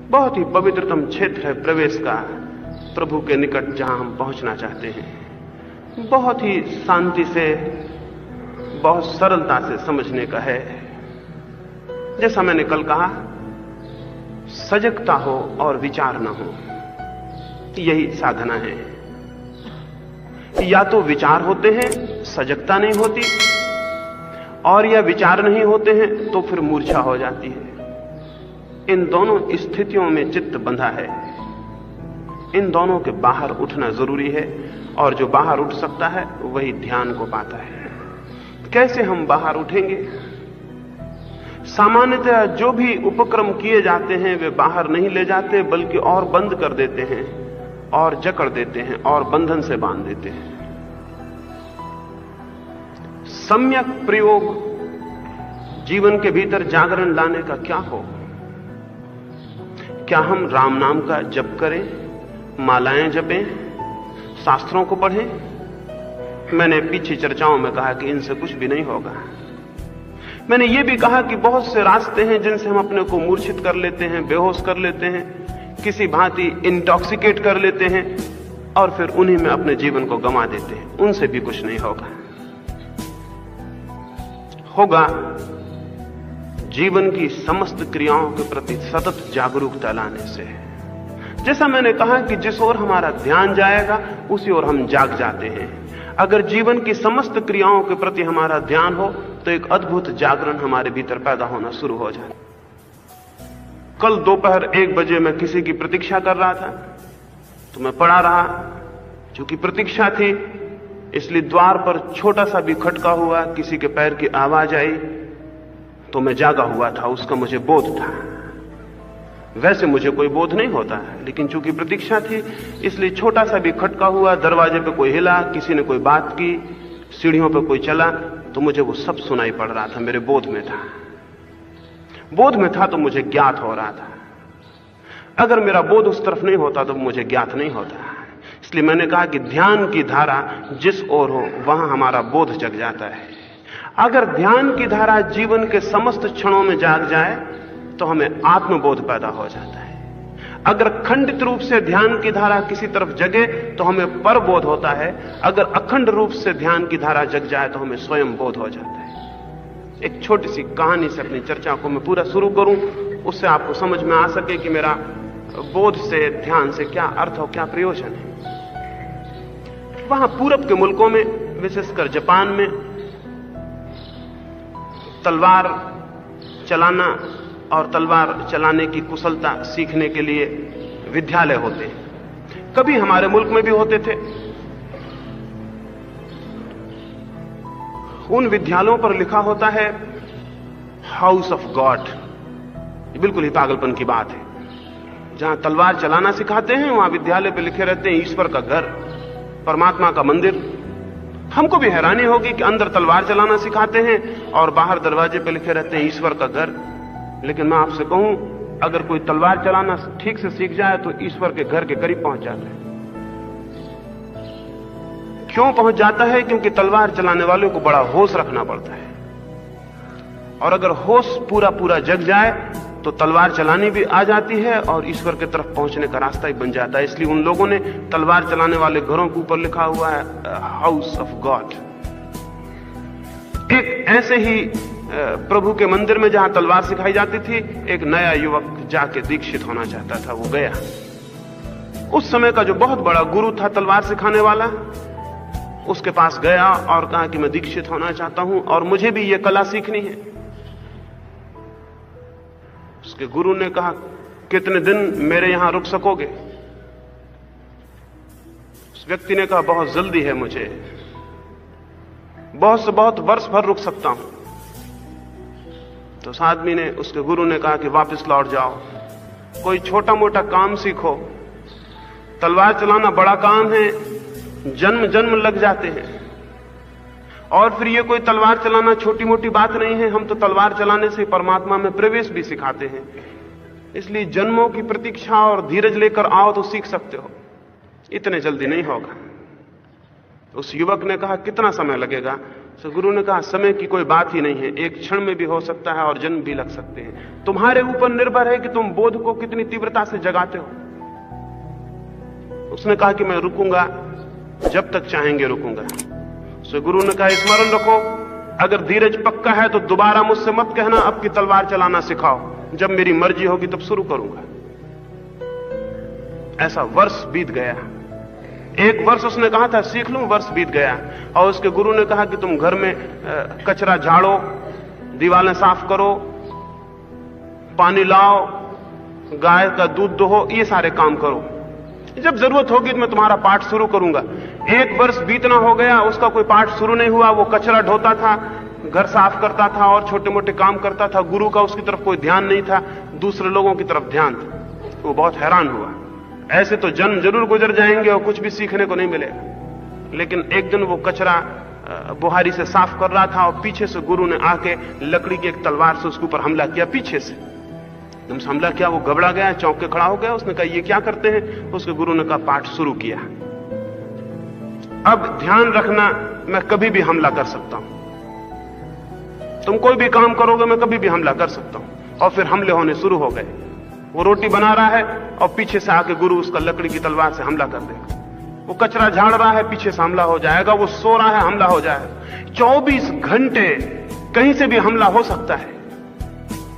बहुत ही पवित्रतम क्षेत्र है प्रवेश का, प्रभु के निकट जहां हम पहुंचना चाहते हैं। बहुत ही शांति से, बहुत सरलता से समझने का है। जैसा मैंने कल कहा, सजगता हो और विचार न हो, यही साधना है। या तो विचार होते हैं, सजगता नहीं होती, और या विचार नहीं होते हैं तो फिर मूर्छा हो जाती है। इन दोनों स्थितियों में चित्त बंधा है। इन दोनों के बाहर उठना जरूरी है, और जो बाहर उठ सकता है वही ध्यान को पाता है। कैसे हम बाहर उठेंगे? सामान्यतः जो भी उपक्रम किए जाते हैं वे बाहर नहीं ले जाते, बल्कि और बंद कर देते हैं, और जकड़ देते हैं, और बंधन से बांध देते हैं। सम्यक प्रयोग जीवन के भीतर जागरण लाने का क्या हो? क्या हम राम नाम का जप करें, मालाएं जपें, शास्त्रों को पढ़ें? मैंने पीछे चर्चाओं में कहा कि इनसे कुछ भी नहीं होगा। मैंने यह भी कहा कि बहुत से रास्ते हैं जिनसे हम अपने को मूर्छित कर लेते हैं, बेहोश कर लेते हैं, किसी भांति इंटॉक्सिकेट कर लेते हैं, और फिर उन्हीं में अपने जीवन को गंवा देते हैं। उनसे भी कुछ नहीं होगा। होगा जीवन की समस्त क्रियाओं के प्रति सतत जागरूकता लाने से। जैसा मैंने कहा कि जिस ओर हमारा ध्यान जाएगा उसी ओर हम जाग जाते हैं। अगर जीवन की समस्त क्रियाओं के प्रति हमारा ध्यान हो तो एक अद्भुत जागरण हमारे भीतर पैदा होना शुरू हो जाए। कल दोपहर 1 बजे मैं किसी की प्रतीक्षा कर रहा था, तो मैं पड़ा रहा। चूंकि प्रतीक्षा थी इसलिए द्वार पर छोटा सा भी खटका हुआ, किसी के पैर की आवाज आई तो मैं जागा हुआ था, उसका मुझे बोध था। वैसे मुझे कोई बोध नहीं होता, लेकिन चूंकि प्रतीक्षा थी इसलिए छोटा सा भी खटका हुआ, दरवाजे पे कोई हिला, किसी ने कोई बात की, सीढ़ियों पे कोई चला, तो मुझे वो सब सुनाई पड़ रहा था, मेरे बोध में था। बोध में था तो मुझे ज्ञात हो रहा था। अगर मेरा बोध उस तरफ नहीं होता तो मुझे ज्ञात नहीं होता। इसलिए मैंने कहा कि ध्यान की धारा जिस ओर हो वहां हमारा बोध जग जाता है। अगर ध्यान की धारा जीवन के समस्त क्षणों में जाग जाए तो हमें आत्मबोध पैदा हो जाता है। अगर खंडित रूप से ध्यान की धारा किसी तरफ जगे तो हमें परबोध होता है। अगर अखंड रूप से ध्यान की धारा जग जाए तो हमें स्वयं बोध हो जाता है। एक छोटी सी कहानी से अपनी चर्चा को मैं पूरा शुरू करूं, उससे आपको समझ में आ सके कि मेरा बोध से, ध्यान से क्या अर्थ और क्या प्रयोजन है। वहां पूरब के मुल्कों में, विशेषकर जापान में, तलवार चलाना और तलवार चलाने की कुशलता सीखने के लिए विद्यालय होते हैं। कभी हमारे मुल्क में भी होते थे। उन विद्यालयों पर लिखा होता है हाउस ऑफ गॉड। ये बिल्कुल ही पागलपन की बात है। जहां तलवार चलाना सिखाते हैं वहां विद्यालय पे लिखे रहते हैं ईश्वर का घर, परमात्मा का मंदिर। हमको भी हैरानी होगी कि अंदर तलवार चलाना सिखाते हैं और बाहर दरवाजे पे लिखे रहते हैं ईश्वर का घर। लेकिन मैं आपसे कहूं, अगर कोई तलवार चलाना ठीक से सीख जाए तो ईश्वर के घर के करीब पहुंच जाता है। क्यों पहुंच जाता है? क्योंकि तलवार चलाने वालों को बड़ा होश रखना पड़ता है, और अगर होश पूरा पूरा जग जाए तो तलवार चलानी भी आ जाती है और ईश्वर की तरफ पहुंचने का रास्ता ही बन जाता है। इसलिए उन लोगों ने तलवार चलाने वाले घरों के ऊपर लिखा हुआ है हाउस ऑफ गॉड। एक ऐसे ही प्रभु के मंदिर में जहां तलवार सिखाई जाती थी, एक नया युवक जाके दीक्षित होना चाहता था। वो गया। उस समय का जो बहुत बड़ा गुरु था तलवार सिखाने वाला, उसके पास गया और कहा कि मैं दीक्षित होना चाहता हूं और मुझे भी यह कला सीखनी है। उसके गुरु ने कहा, कितने दिन मेरे यहां रुक सकोगे? उस व्यक्ति ने कहा, बहुत जल्दी है मुझे, बहुत से बहुत वर्ष भर रुक सकता हूं। तो उस आदमी ने, उसके गुरु ने कहा कि वापस लौट जाओ, कोई छोटा मोटा काम सीखो। तलवार चलाना बड़ा काम है, जन्म जन्म लग जाते हैं, और फिर ये कोई तलवार चलाना छोटी मोटी बात नहीं है। हम तो तलवार चलाने से परमात्मा में प्रवेश भी सिखाते हैं। इसलिए जन्मों की प्रतीक्षा और धीरज लेकर आओ तो सीख सकते हो, इतने जल्दी नहीं होगा। उस युवक ने कहा, कितना समय लगेगा? तो गुरु ने कहा समय की कोई बात ही नहीं है, एक क्षण में भी हो सकता है और जन्म भी लग सकते हैं। तुम्हारे ऊपर निर्भर है कि तुम बोध को कितनी तीव्रता से जगाते हो। उसने कहा कि मैं रुकूंगा, जब तक चाहेंगे रुकूंगा। सो गुरु ने कहा स्मरण रखो, अगर धीरज पक्का है तो दोबारा मुझसे मत कहना अब की तलवार चलाना सिखाओ, जब मेरी मर्जी होगी तब शुरू करूंगा। ऐसा वर्ष बीत गया, 1 वर्ष उसने कहा था सीख लूं, वर्ष बीत गया। और उसके गुरु ने कहा कि तुम घर में कचरा झाड़ो, दीवारें साफ करो, पानी लाओ, गाय का दूध दोहो, ये सारे काम करो, जब जरूरत होगी तो मैं तुम्हारा पाठ शुरू करूंगा। 1 वर्ष बीतना हो गया, उसका कोई पाठ शुरू नहीं हुआ। वो कचरा ढोता था, घर साफ करता था और छोटे मोटे काम करता था। गुरु का उसकी तरफ कोई ध्यान नहीं था, दूसरे लोगों की तरफ ध्यान था। वो बहुत हैरान हुआ, ऐसे तो जन्म जरूर गुजर जाएंगे और कुछ भी सीखने को नहीं मिलेगा। लेकिन एक दिन वो कचरा बुहारी से साफ कर रहा था और पीछे से गुरु ने आके लकड़ी की एक तलवार से उसके ऊपर हमला किया, पीछे से एकदम से हमला किया। वो घबरा गया, चौंक के खड़ा हो गया। उसने कहा ये क्या करते हैं? उसके गुरु ने कहा पाठ शुरू किया। अब ध्यान रखना, मैं कभी भी हमला कर सकता हूं, तुम कोई भी काम करोगे मैं कभी भी हमला कर सकता हूं। और फिर हमले होने शुरू हो गए। वो रोटी बना रहा है और पीछे से आके गुरु उसका लकड़ी की तलवार से हमला कर देगा। वो कचरा झाड़ रहा है, पीछे से हमला हो जाएगा। वो सो रहा है, हमला हो जाएगा। 24 घंटे कहीं से भी हमला हो सकता है।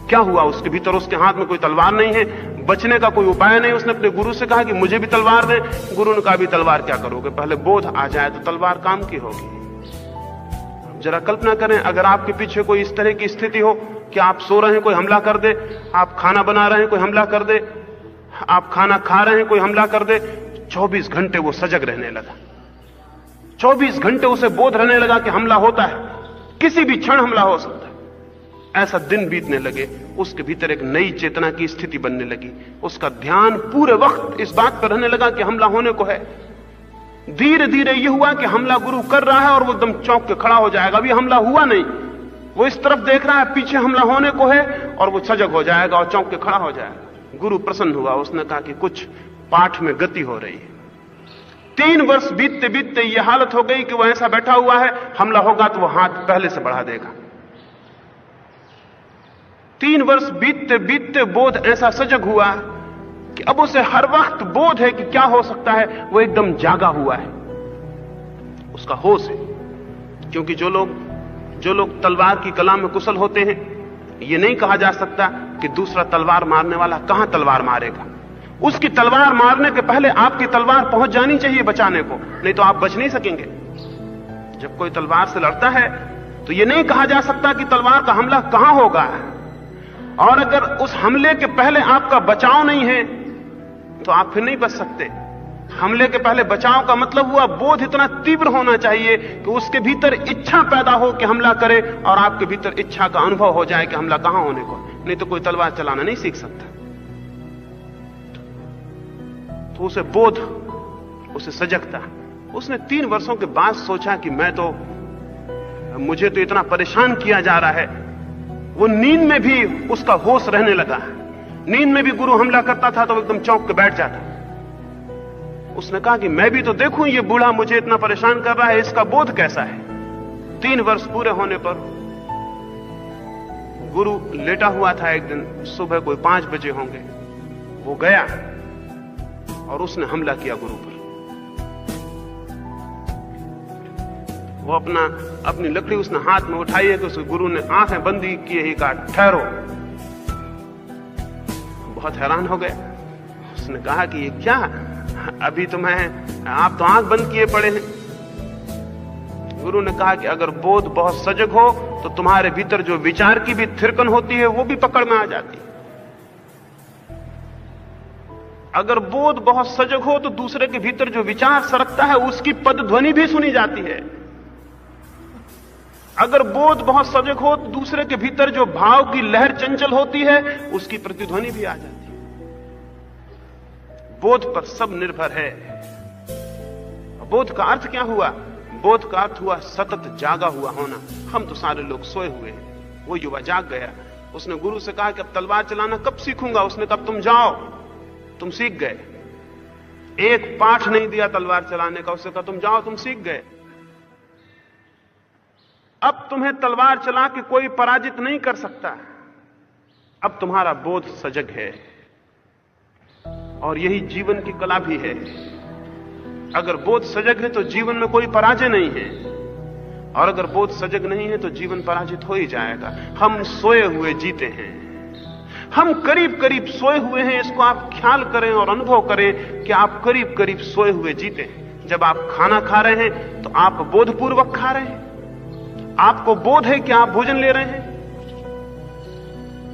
क्या हुआ उसके भीतर? उसके हाथ में कोई तलवार नहीं है, बचने का कोई उपाय नहीं। उसने अपने गुरु से कहा कि मुझे भी तलवार दे। गुरु ने कहा भी तलवार क्या करोगे, पहले बोध आ जाए तो तलवार काम की होगी। जरा कल्पना करें, अगर आपके पीछे कोई इस तरह की स्थिति हो कि आप सो रहे हैं, कोई हमला कर दे, आप खाना बना रहे हैं, कोई हमला कर दे, आप खाना खा रहे हैं, कोई हमला कर दे। 24 घंटे वो सजग रहने लगा। 24 घंटे उसे बोध रहने लगा कि हमला होता है, किसी भी क्षण हमला हो सकता है। ऐसा दिन बीतने लगे, उसके भीतर एक नई चेतना की स्थिति बनने लगी। उसका ध्यान पूरे वक्त इस बात पर रहने लगा कि हमला होने को है। धीरे धीरे यह हुआ कि हमला गुरु कर रहा है और वो एकदम चौंक के खड़ा हो जाएगा। अभी हमला हुआ नहीं, वो इस तरफ देख रहा है, पीछे हमला होने को है और वो सजग हो जाएगा और चौंक के खड़ा हो जाएगा। गुरु प्रसन्न हुआ, उसने कहा कि कुछ पाठ में गति हो रही है। 3 वर्ष बीतते बीतते यह हालत हो गई कि वो ऐसा बैठा हुआ है, हमला होगा तो वो हाथ पहले से बढ़ा देगा। 3 वर्ष बीतते बीतते बोध ऐसा सजग हुआ कि अब उसे हर वक्त बोध है कि क्या हो सकता है। वो एकदम जागा हुआ है, उसका होश है। क्योंकि जो लोग तलवार की कला में कुशल होते हैं, ये नहीं कहा जा सकता कि दूसरा तलवार मारने वाला कहां तलवार मारेगा। उसकी तलवार मारने के पहले आपकी तलवार पहुंच जानी चाहिए बचाने को, नहीं तो आप बच नहीं सकेंगे। जब कोई तलवार से लड़ता है तो यह नहीं कहा जा सकता कि तलवार का हमला कहां होगा, और अगर उस हमले के पहले आपका बचाव नहीं है तो आप फिर नहीं बच सकते। हमले के पहले बचाव का मतलब हुआ बोध इतना तीव्र होना चाहिए कि उसके भीतर इच्छा पैदा हो कि हमला करे और आपके भीतर इच्छा का अनुभव हो जाए कि हमला कहां होने को। नहीं तो कोई तलवार चलाना नहीं सीख सकता। तो उसे बोध, उसे सजगता। उसने 3 वर्षों के बाद सोचा कि मुझे तो इतना परेशान किया जा रहा है। वो नींद में भी उसका होश रहने लगा। नींद में भी गुरु हमला करता था तो वो एकदम चौंक के बैठ जाता। उसने कहा कि मैं भी तो देखूं, ये बूढ़ा मुझे इतना परेशान कर रहा है, इसका बोध कैसा है। 3 वर्ष पूरे होने पर गुरु लेटा हुआ था। एक दिन सुबह कोई 5 बजे होंगे, वो गया और उसने हमला किया गुरु पर। वो अपनी लकड़ी उसने हाथ में उठाई है कि उसके गुरु ने आंखें बंदी किए ही कहा ठहरो। बहुत हैरान हो गए। उसने कहा कि ये क्या, अभी तो आप तो आंख बंद किए पड़े हैं। गुरु ने कहा कि अगर बोध बहुत सजग हो तो तुम्हारे भीतर जो विचार की भी थिरकन होती है वो भी पकड़ में आ जाती है। अगर बोध बहुत सजग हो तो दूसरे के भीतर जो विचार सरकता है उसकी पद ध्वनि भी सुनी जाती है। अगर बोध बहुत सजग हो तो दूसरे के भीतर जो भाव की लहर चंचल होती है उसकी प्रतिध्वनि भी आ जाती है। बोध पर सब निर्भर है। बोध का अर्थ क्या हुआ? बोध का अर्थ हुआ सतत जागा हुआ होना। हम तो सारे लोग सोए हुए हैं, वो युवा जाग गया। उसने गुरु से कहा कि अब तलवार चलाना कब सीखूंगा? उसने कहा तुम जाओ, तुम सीख गए। एक पाठ नहीं दिया तलवार चलाने का, उसने कहा तुम जाओ, तुम सीख गए। अब तुम्हें तलवार चला के कोई पराजित नहीं कर सकता। अब तुम्हारा बोध सजग है, और यही जीवन की कला भी है। अगर बोध सजग है तो जीवन में कोई पराजय नहीं है, और अगर बोध सजग नहीं है तो जीवन पराजित हो ही जाएगा। हम सोए हुए जीते हैं, हम करीब करीब सोए हुए हैं। इसको आप ख्याल करें और अनुभव करें कि आप करीब करीब सोए हुए जीते हैं। जब आप खाना खा रहे हैं तो आप बोधपूर्वक खा रहे हैं, आपको बोध है कि आप भोजन ले रहे हैं।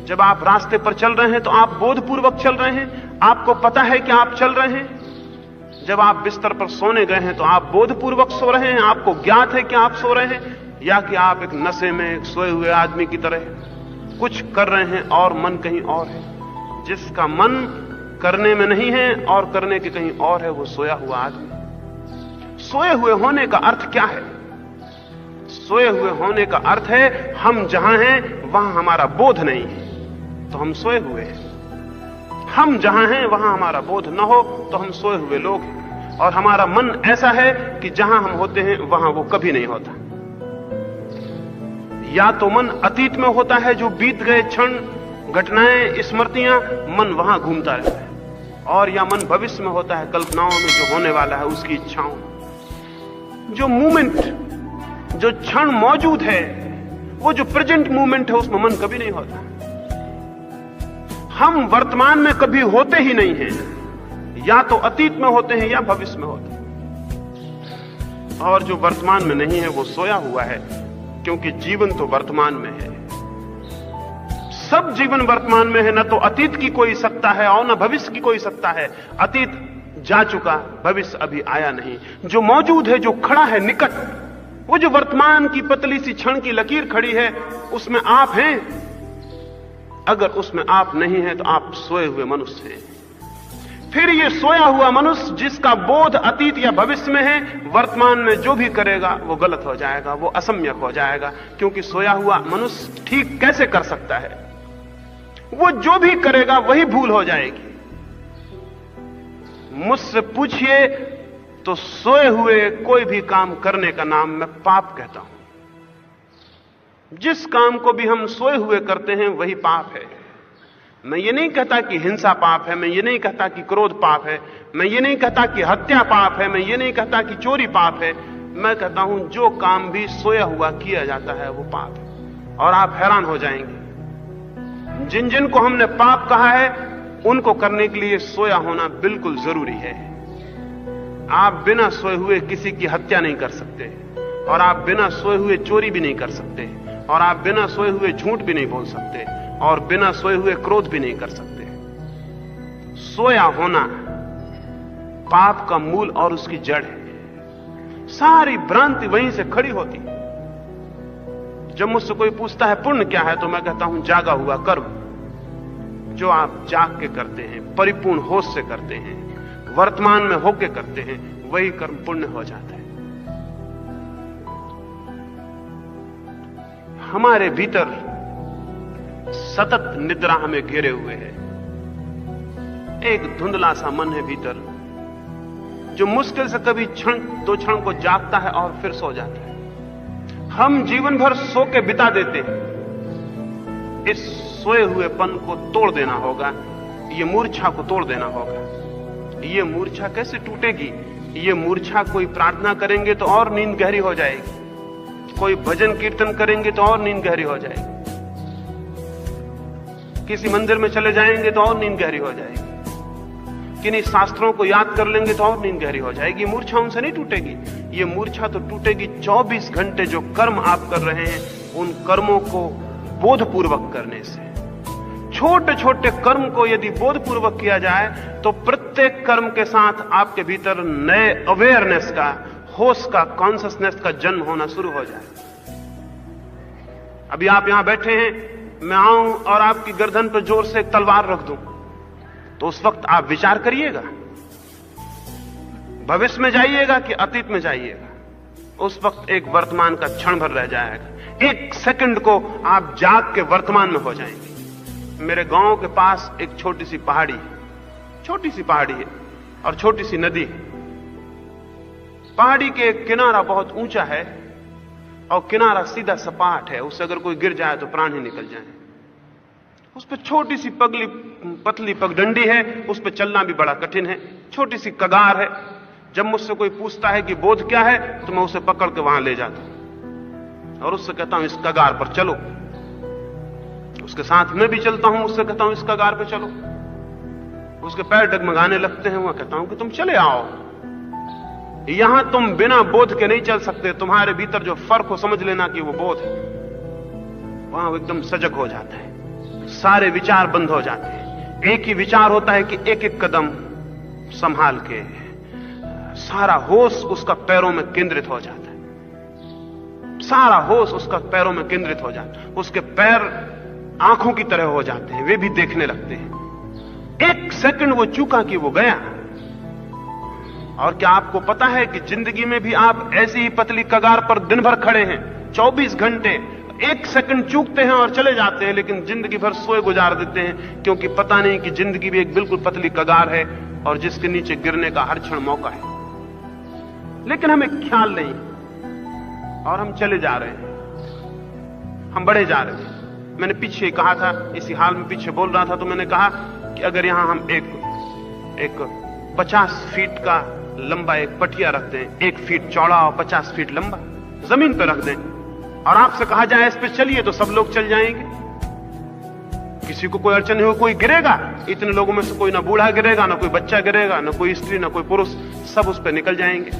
जब आप रास्ते पर चल रहे हैं तो आप बोधपूर्वक चल रहे हैं, आपको पता है कि आप चल रहे हैं। जब आप बिस्तर पर सोने गए हैं तो आप बोधपूर्वक सो रहे हैं, आपको ज्ञात है कि आप सो रहे हैं, या कि आप एक नशे में एक सोए हुए आदमी की तरह कुछ कर रहे हैं और मन कहीं और है। जिसका मन करने में नहीं है और करने के कहीं और है, वो सोया हुआ आदमी। सोए हुए होने का अर्थ क्या है? सोए हुए होने का अर्थ है हम जहां हैं वहां हमारा बोध नहीं है तो हम सोए हुए हैं। हम जहां हैं वहां हमारा बोध न हो तो हम सोए हुए लोग हैं। और हमारा मन ऐसा है कि जहां हम होते हैं वहां वो कभी नहीं होता। या तो मन अतीत में होता है, जो बीत गए क्षण, घटनाएं, स्मृतियां, मन वहां घूमता रहता है, और या मन भविष्य में होता है, कल्पनाओं में जो होने वाला है उसकी इच्छाओं। जो मूवमेंट, जो क्षण मौजूद है, वो जो प्रेजेंट मूवमेंट है, उसमें मन कभी नहीं होता। हम वर्तमान में कभी होते ही नहीं हैं, या तो अतीत में होते हैं या भविष्य में होते हैं। और जो वर्तमान में नहीं है वो सोया हुआ है, क्योंकि जीवन तो वर्तमान में है। सब जीवन वर्तमान में है, न तो अतीत की कोई सत्ता है और न भविष्य की कोई सत्ता है। अतीत जा चुका, भविष्य अभी आया नहीं। जो मौजूद है, जो खड़ा है निकट, वो जो वर्तमान की पतली सी क्षण की लकीर खड़ी है, उसमें आप हैं। अगर उसमें आप नहीं हैं तो आप सोए हुए मनुष्य हैं। फिर ये सोया हुआ मनुष्य जिसका बोध अतीत या भविष्य में है, वर्तमान में जो भी करेगा वो गलत हो जाएगा, वो असम्यक हो जाएगा। क्योंकि सोया हुआ मनुष्य ठीक कैसे कर सकता है? वो जो भी करेगा वही भूल हो जाएगी। मुझसे पूछिए तो सोए हुए कोई भी काम करने का नाम मैं पाप कहता हूं। जिस काम को भी हम सोए हुए करते हैं वही पाप है। मैं ये नहीं कहता कि हिंसा पाप है, मैं ये नहीं कहता कि क्रोध पाप है, मैं ये नहीं कहता कि हत्या पाप है, मैं ये नहीं कहता कि चोरी पाप है। मैं कहता हूं जो काम भी सोया हुआ किया जाता है वो पाप है। और आप हैरान हो जाएंगे, जिन जिन को हमने पाप कहा है उनको करने के लिए सोया होना बिल्कुल जरूरी है। आप बिना सोए हुए किसी की हत्या नहीं कर सकते, और आप बिना सोए हुए चोरी भी नहीं कर सकते, और आप बिना सोए हुए झूठ भी नहीं बोल सकते, और बिना सोए हुए क्रोध भी नहीं कर सकते। सोया होना पाप का मूल और उसकी जड़ है। सारी भ्रांति वहीं से खड़ी होती। जब मुझसे कोई पूछता है पुण्य क्या है, तो मैं कहता हूं जागा हुआ कर्म। जो आप जाग के करते हैं, परिपूर्ण होश से करते हैं, वर्तमान में होके करते हैं, वही कर्म पुण्य हो जाता है। हमारे भीतर सतत निद्रा हमें घेरे हुए है। एक धुंधला सा मन है भीतर, जो मुश्किल से कभी क्षण दो क्षण को जागता है और फिर सो जाता है। हम जीवन भर सो के बिता देते हैं। इस सोए हुएपन को तोड़ देना होगा, ये मूर्छा को तोड़ देना होगा। ये मूर्छा कैसे टूटेगी? ये मूर्छा कोई प्रार्थना करेंगे तो और नींद गहरी हो जाएगी, कोई भजन कीर्तन करेंगे तो और नींद गहरी हो जाएगी, किसी मंदिर में चले जाएंगे तो और नींद गहरी हो जाएगी, किन्हीं शास्त्रों को याद कर लेंगे तो और नींद गहरी हो जाएगी। ये मूर्छा उनसे नहीं टूटेगी। ये मूर्छा तो टूटेगी 24 घंटे जो कर्म आप कर रहे हैं, उन कर्मों को बोधपूर्वक करने से। छोटे छोटे कर्म को यदि बोधपूर्वक किया जाए तो प्रत्येक कर्म के साथ आपके भीतर नए अवेयरनेस का, होश का, कॉन्शियसनेस का जन्म होना शुरू हो जाए। अभी आप यहां बैठे हैं, मैं आऊं और आपकी गर्दन पर जोर से एक तलवार रख दूं, तो उस वक्त आप विचार करिएगा, भविष्य में जाइएगा कि अतीत में जाइएगा। उस वक्त एक वर्तमान का क्षण भर रह जाएगा। एक सेकंड को आप जाग के वर्तमान में हो जाएंगे। मेरे गांव के पास एक छोटी सी पहाड़ी है और छोटी सी नदी है। पहाड़ी के किनारा बहुत ऊंचा है और किनारा सीधा सपाट है, उससे अगर कोई गिर जाए तो प्राण ही निकल जाए। उस पर छोटी सी पतली पगडंडी है, उस पर चलना भी बड़ा कठिन है। छोटी सी कगार है। जब मुझसे कोई पूछता है कि बोध क्या है, तो मैं उसे पकड़ के वहां ले जाता हूं और उससे कहता हूं इस कगार पर चलो। उसके साथ मैं भी चलता हूं, उससे कहता हूं इस कगार पर चलो। उसके पैर डगमगाने लगते हैं, वहां कहता हूं कि तुम चले आओ। यहां तुम बिना बोध के नहीं चल सकते। तुम्हारे भीतर जो फर्क हो समझ लेना कि वो बोध है। वहां वो एकदम सजग हो जाता है, सारे विचार बंद हो जाते हैं। एक ही विचार होता है कि एक एक कदम संभाल के, सारा होश उसका पैरों में केंद्रित हो जाता है। सारा होश उसका पैरों में केंद्रित हो जाता है। उसके पैर आंखों की तरह हो जाते हैं, वे भी देखने लगते हैं। एक सेकंड वो चूका कि वो गया। और क्या आपको पता है कि जिंदगी में भी आप ऐसी ही पतली कगार पर दिन भर खड़े हैं, 24 घंटे, एक सेकंड चूकते हैं और चले जाते हैं, लेकिन जिंदगी भर सोए गुजार देते हैं, क्योंकि पता नहीं कि जिंदगी भी एक बिल्कुल पतली कगार है और जिसके नीचे गिरने का हर क्षण मौका है। लेकिन हमें ख्याल नहीं और हम चले जा रहे हैं, हम बढ़े जा रहे हैं। मैंने पीछे कहा था, इसी हाल में पीछे बोल रहा था, तो मैंने कहा कि अगर यहां हम एक 50 फीट का लंबा एक पटिया रख दें, 1 फीट चौड़ा और 50 फीट लंबा, जमीन पर रख दें और आपसे कहा जाए इस पे चलिए, तो सब लोग चल जाएंगे। किसी को कोई अड़चन नहीं हो, कोई गिरेगा? इतने लोगों में से कोई ना बूढ़ा गिरेगा, ना कोई बच्चा गिरेगा, ना कोई स्त्री, ना कोई पुरुष, सब उस पर निकल जाएंगे।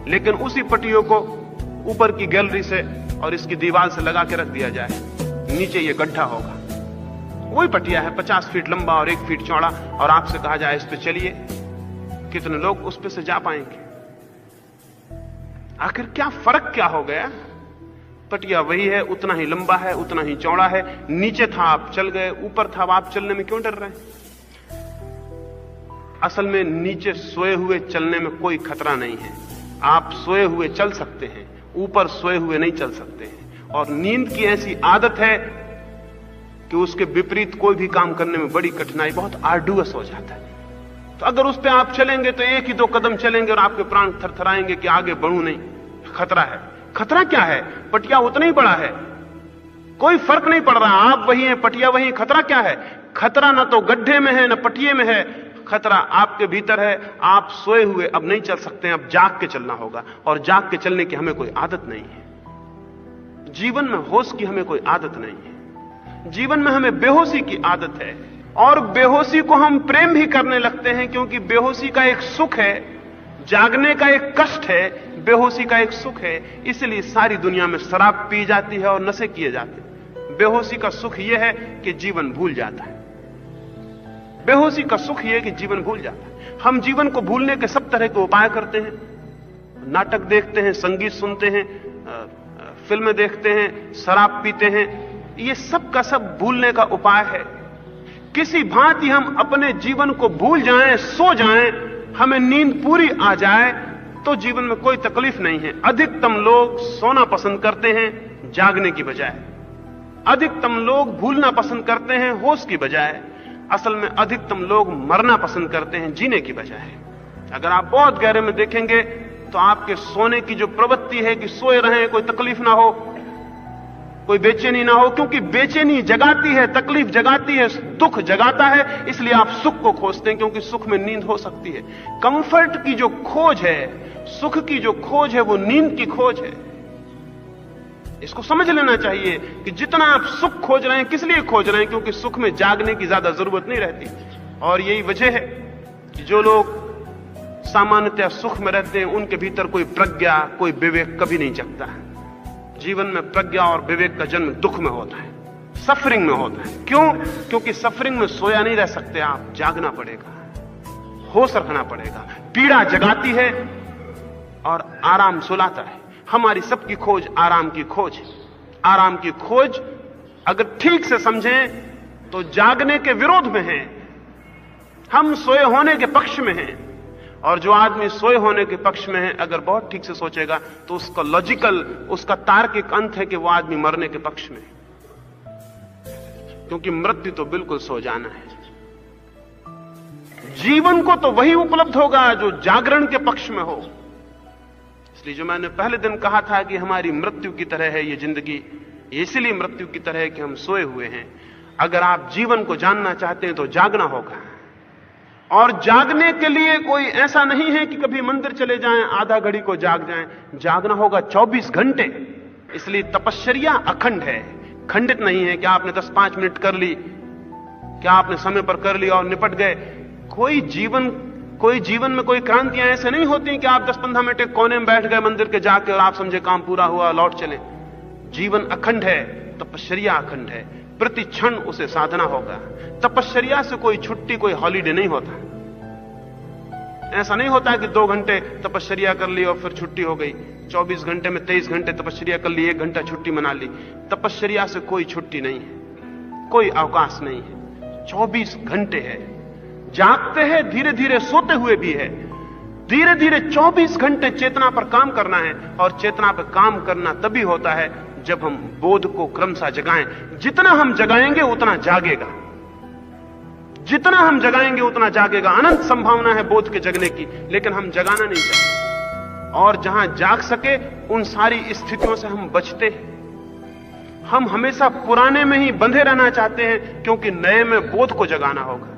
लेकिन उसी पटियों को ऊपर की गैलरी से और इसकी दीवार से लगा के रख दिया जाए, नीचे ये गड्ढा होगा। वही पटिया है, 50 फीट लंबा और 1 फीट चौड़ा, और आपसे कहा जाए इस पे चलिए, कितने लोग उस पे से जा पाएंगे? आखिर क्या फर्क क्या हो गया? पटिया वही है, उतना ही लंबा है, उतना ही चौड़ा है। नीचे था आप चल गए, ऊपर था आप चलने में क्यों डर रहे हैं? असल में नीचे सोए हुए चलने में कोई खतरा नहीं है। आप सोए हुए चल सकते हैं, ऊपर सोए हुए नहीं चल सकते हैं। और नींद की ऐसी आदत है कि उसके विपरीत कोई भी काम करने में बड़ी कठिनाई, बहुत आर्डुअस हो जाता है। तो अगर उस पर आप चलेंगे तो 1 ही 2 कदम चलेंगे और आपके प्राण थरथराएंगे कि आगे बढ़ूं नहीं, खतरा है। खतरा क्या है? पटिया उतना ही बड़ा है, कोई फर्क नहीं पड़ रहा। आप वही हैं, पटिया वही। खतरा क्या है? खतरा ना तो गड्ढे में है, ना पटिये में है, खतरा आपके भीतर है। आप सोए हुए अब नहीं चल सकते हैं, अब जाग के चलना होगा, और जाग के चलने की हमें कोई आदत नहीं है। जीवन में होश की हमें कोई आदत नहीं है। जीवन में हमें बेहोशी की आदत है, और बेहोशी को हम प्रेम भी करने लगते हैं, क्योंकि बेहोशी का एक सुख है, जागने का एक कष्ट है, बेहोशी का एक सुख है। इसलिए सारी दुनिया में शराब पी जाती है और नशे किए जाते हैं। बेहोशी का सुख यह है कि जीवन भूल जाता है। बेहोशी का सुख यह है कि जीवन भूल जाता है। हम जीवन को भूलने के सब तरह के उपाय करते हैं, नाटक देखते हैं, संगीत सुनते हैं, फिल्में देखते हैं, शराब पीते हैं। ये सब का सब भूलने का उपाय है। किसी भांति हम अपने जीवन को भूल जाएं, सो जाएं, हमें नींद पूरी आ जाए, तो जीवन में कोई तकलीफ नहीं है। अधिकतम लोग सोना पसंद करते हैं जागने की बजाय। अधिकतम लोग भूलना पसंद करते हैं होश की बजाय। असल में अधिकतम लोग मरना पसंद करते हैं जीने की बजाय। अगर आप बहुत गहरे में देखेंगे तो आपके सोने की जो प्रवृत्ति है कि सोए रहें, कोई तकलीफ ना हो, कोई बेचैनी ना हो, क्योंकि बेचैनी जगाती है, तकलीफ जगाती है, दुख जगाता है। इसलिए आप सुख को खोजते हैं, क्योंकि सुख में नींद हो सकती है। कंफर्ट की जो खोज है, सुख की जो खोज है, वो नींद की खोज है। इसको समझ लेना चाहिए कि जितना आप सुख खोज रहे हैं, किस लिए खोज रहे हैं? क्योंकि सुख में जागने की ज्यादा जरूरत नहीं रहती। और यही वजह है कि जो लोग सामान्यतः सुख में रहते हैं, उनके भीतर कोई प्रज्ञा, कोई विवेक कभी नहीं जगता है। जीवन में प्रज्ञा और विवेक का जन्म दुख में होता है, सफरिंग में होता है। क्यों? क्योंकि सफरिंग में सोया नहीं रह सकते आप, जागना पड़ेगा, होश रखना पड़ेगा। पीड़ा जगाती है और आराम सुलाता है। हमारी सबकी खोज आराम की खोज है। आराम की खोज अगर ठीक से समझें तो जागने के विरोध में है। हम सोए होने के पक्ष में हैं, और जो आदमी सोए होने के पक्ष में है, अगर बहुत ठीक से सोचेगा तो उसका लॉजिकल, उसका तार्किक अंत है कि वो आदमी मरने के पक्ष में है। क्योंकि मृत्यु तो बिल्कुल सो जाना है। जीवन को तो वही उपलब्ध होगा जो जागरण के पक्ष में हो। इसलिए जो मैंने पहले दिन कहा था कि हमारी मृत्यु की तरह है ये जिंदगी, इसलिए मृत्यु की तरह है कि हम सोए हुए हैं। अगर आप जीवन को जानना चाहते हैं तो जागना होगा, और जागने के लिए कोई ऐसा नहीं है कि कभी मंदिर चले जाएं, आधा घड़ी को जाग जाएं। जागना होगा 24 घंटे। इसलिए तपश्चर्या अखंड है, खंडित नहीं है कि आपने 10-5 मिनट कर ली, क्या आपने समय पर कर लिया और निपट गए। कोई जीवन में कोई क्रांतियां ऐसे नहीं होती कि आप 10-15 मिनट एक कोने में बैठ गए मंदिर के जाके और आप समझे काम पूरा हुआ, लौट चले। जीवन अखंड है, तपश्चर्या अखंड है, प्रति क्षण उसे साधना होगा। तपश्चर्या से कोई छुट्टी, कोई हॉलीडे नहीं होता। ऐसा नहीं होता कि 2 घंटे तपश्चर्या कर ली और फिर छुट्टी हो गई। 24 घंटे में 23 घंटे तपश्चर्या कर ली, 1 घंटा छुट्टी मना ली। तपश्चर्या से कोई छुट्टी नहीं है, कोई अवकाश नहीं है। 24 घंटे है, जागते हैं, धीरे धीरे सोते हुए भी है। धीरे धीरे 24 घंटे चेतना पर काम करना है, और चेतना पर काम करना तभी होता है जब हम बोध को क्रमशः जगाएं। जितना हम जगाएंगे उतना जागेगा, जितना हम जगाएंगे उतना जागेगा। अनंत संभावना है बोध के जगने की, लेकिन हम जगाना नहीं चाहते। और जहां जाग सके उन सारी स्थितियों से हम बचते हैं। हम हमेशा पुराने में ही बंधे रहना चाहते हैं, क्योंकि नए में बोध को जगाना होगा।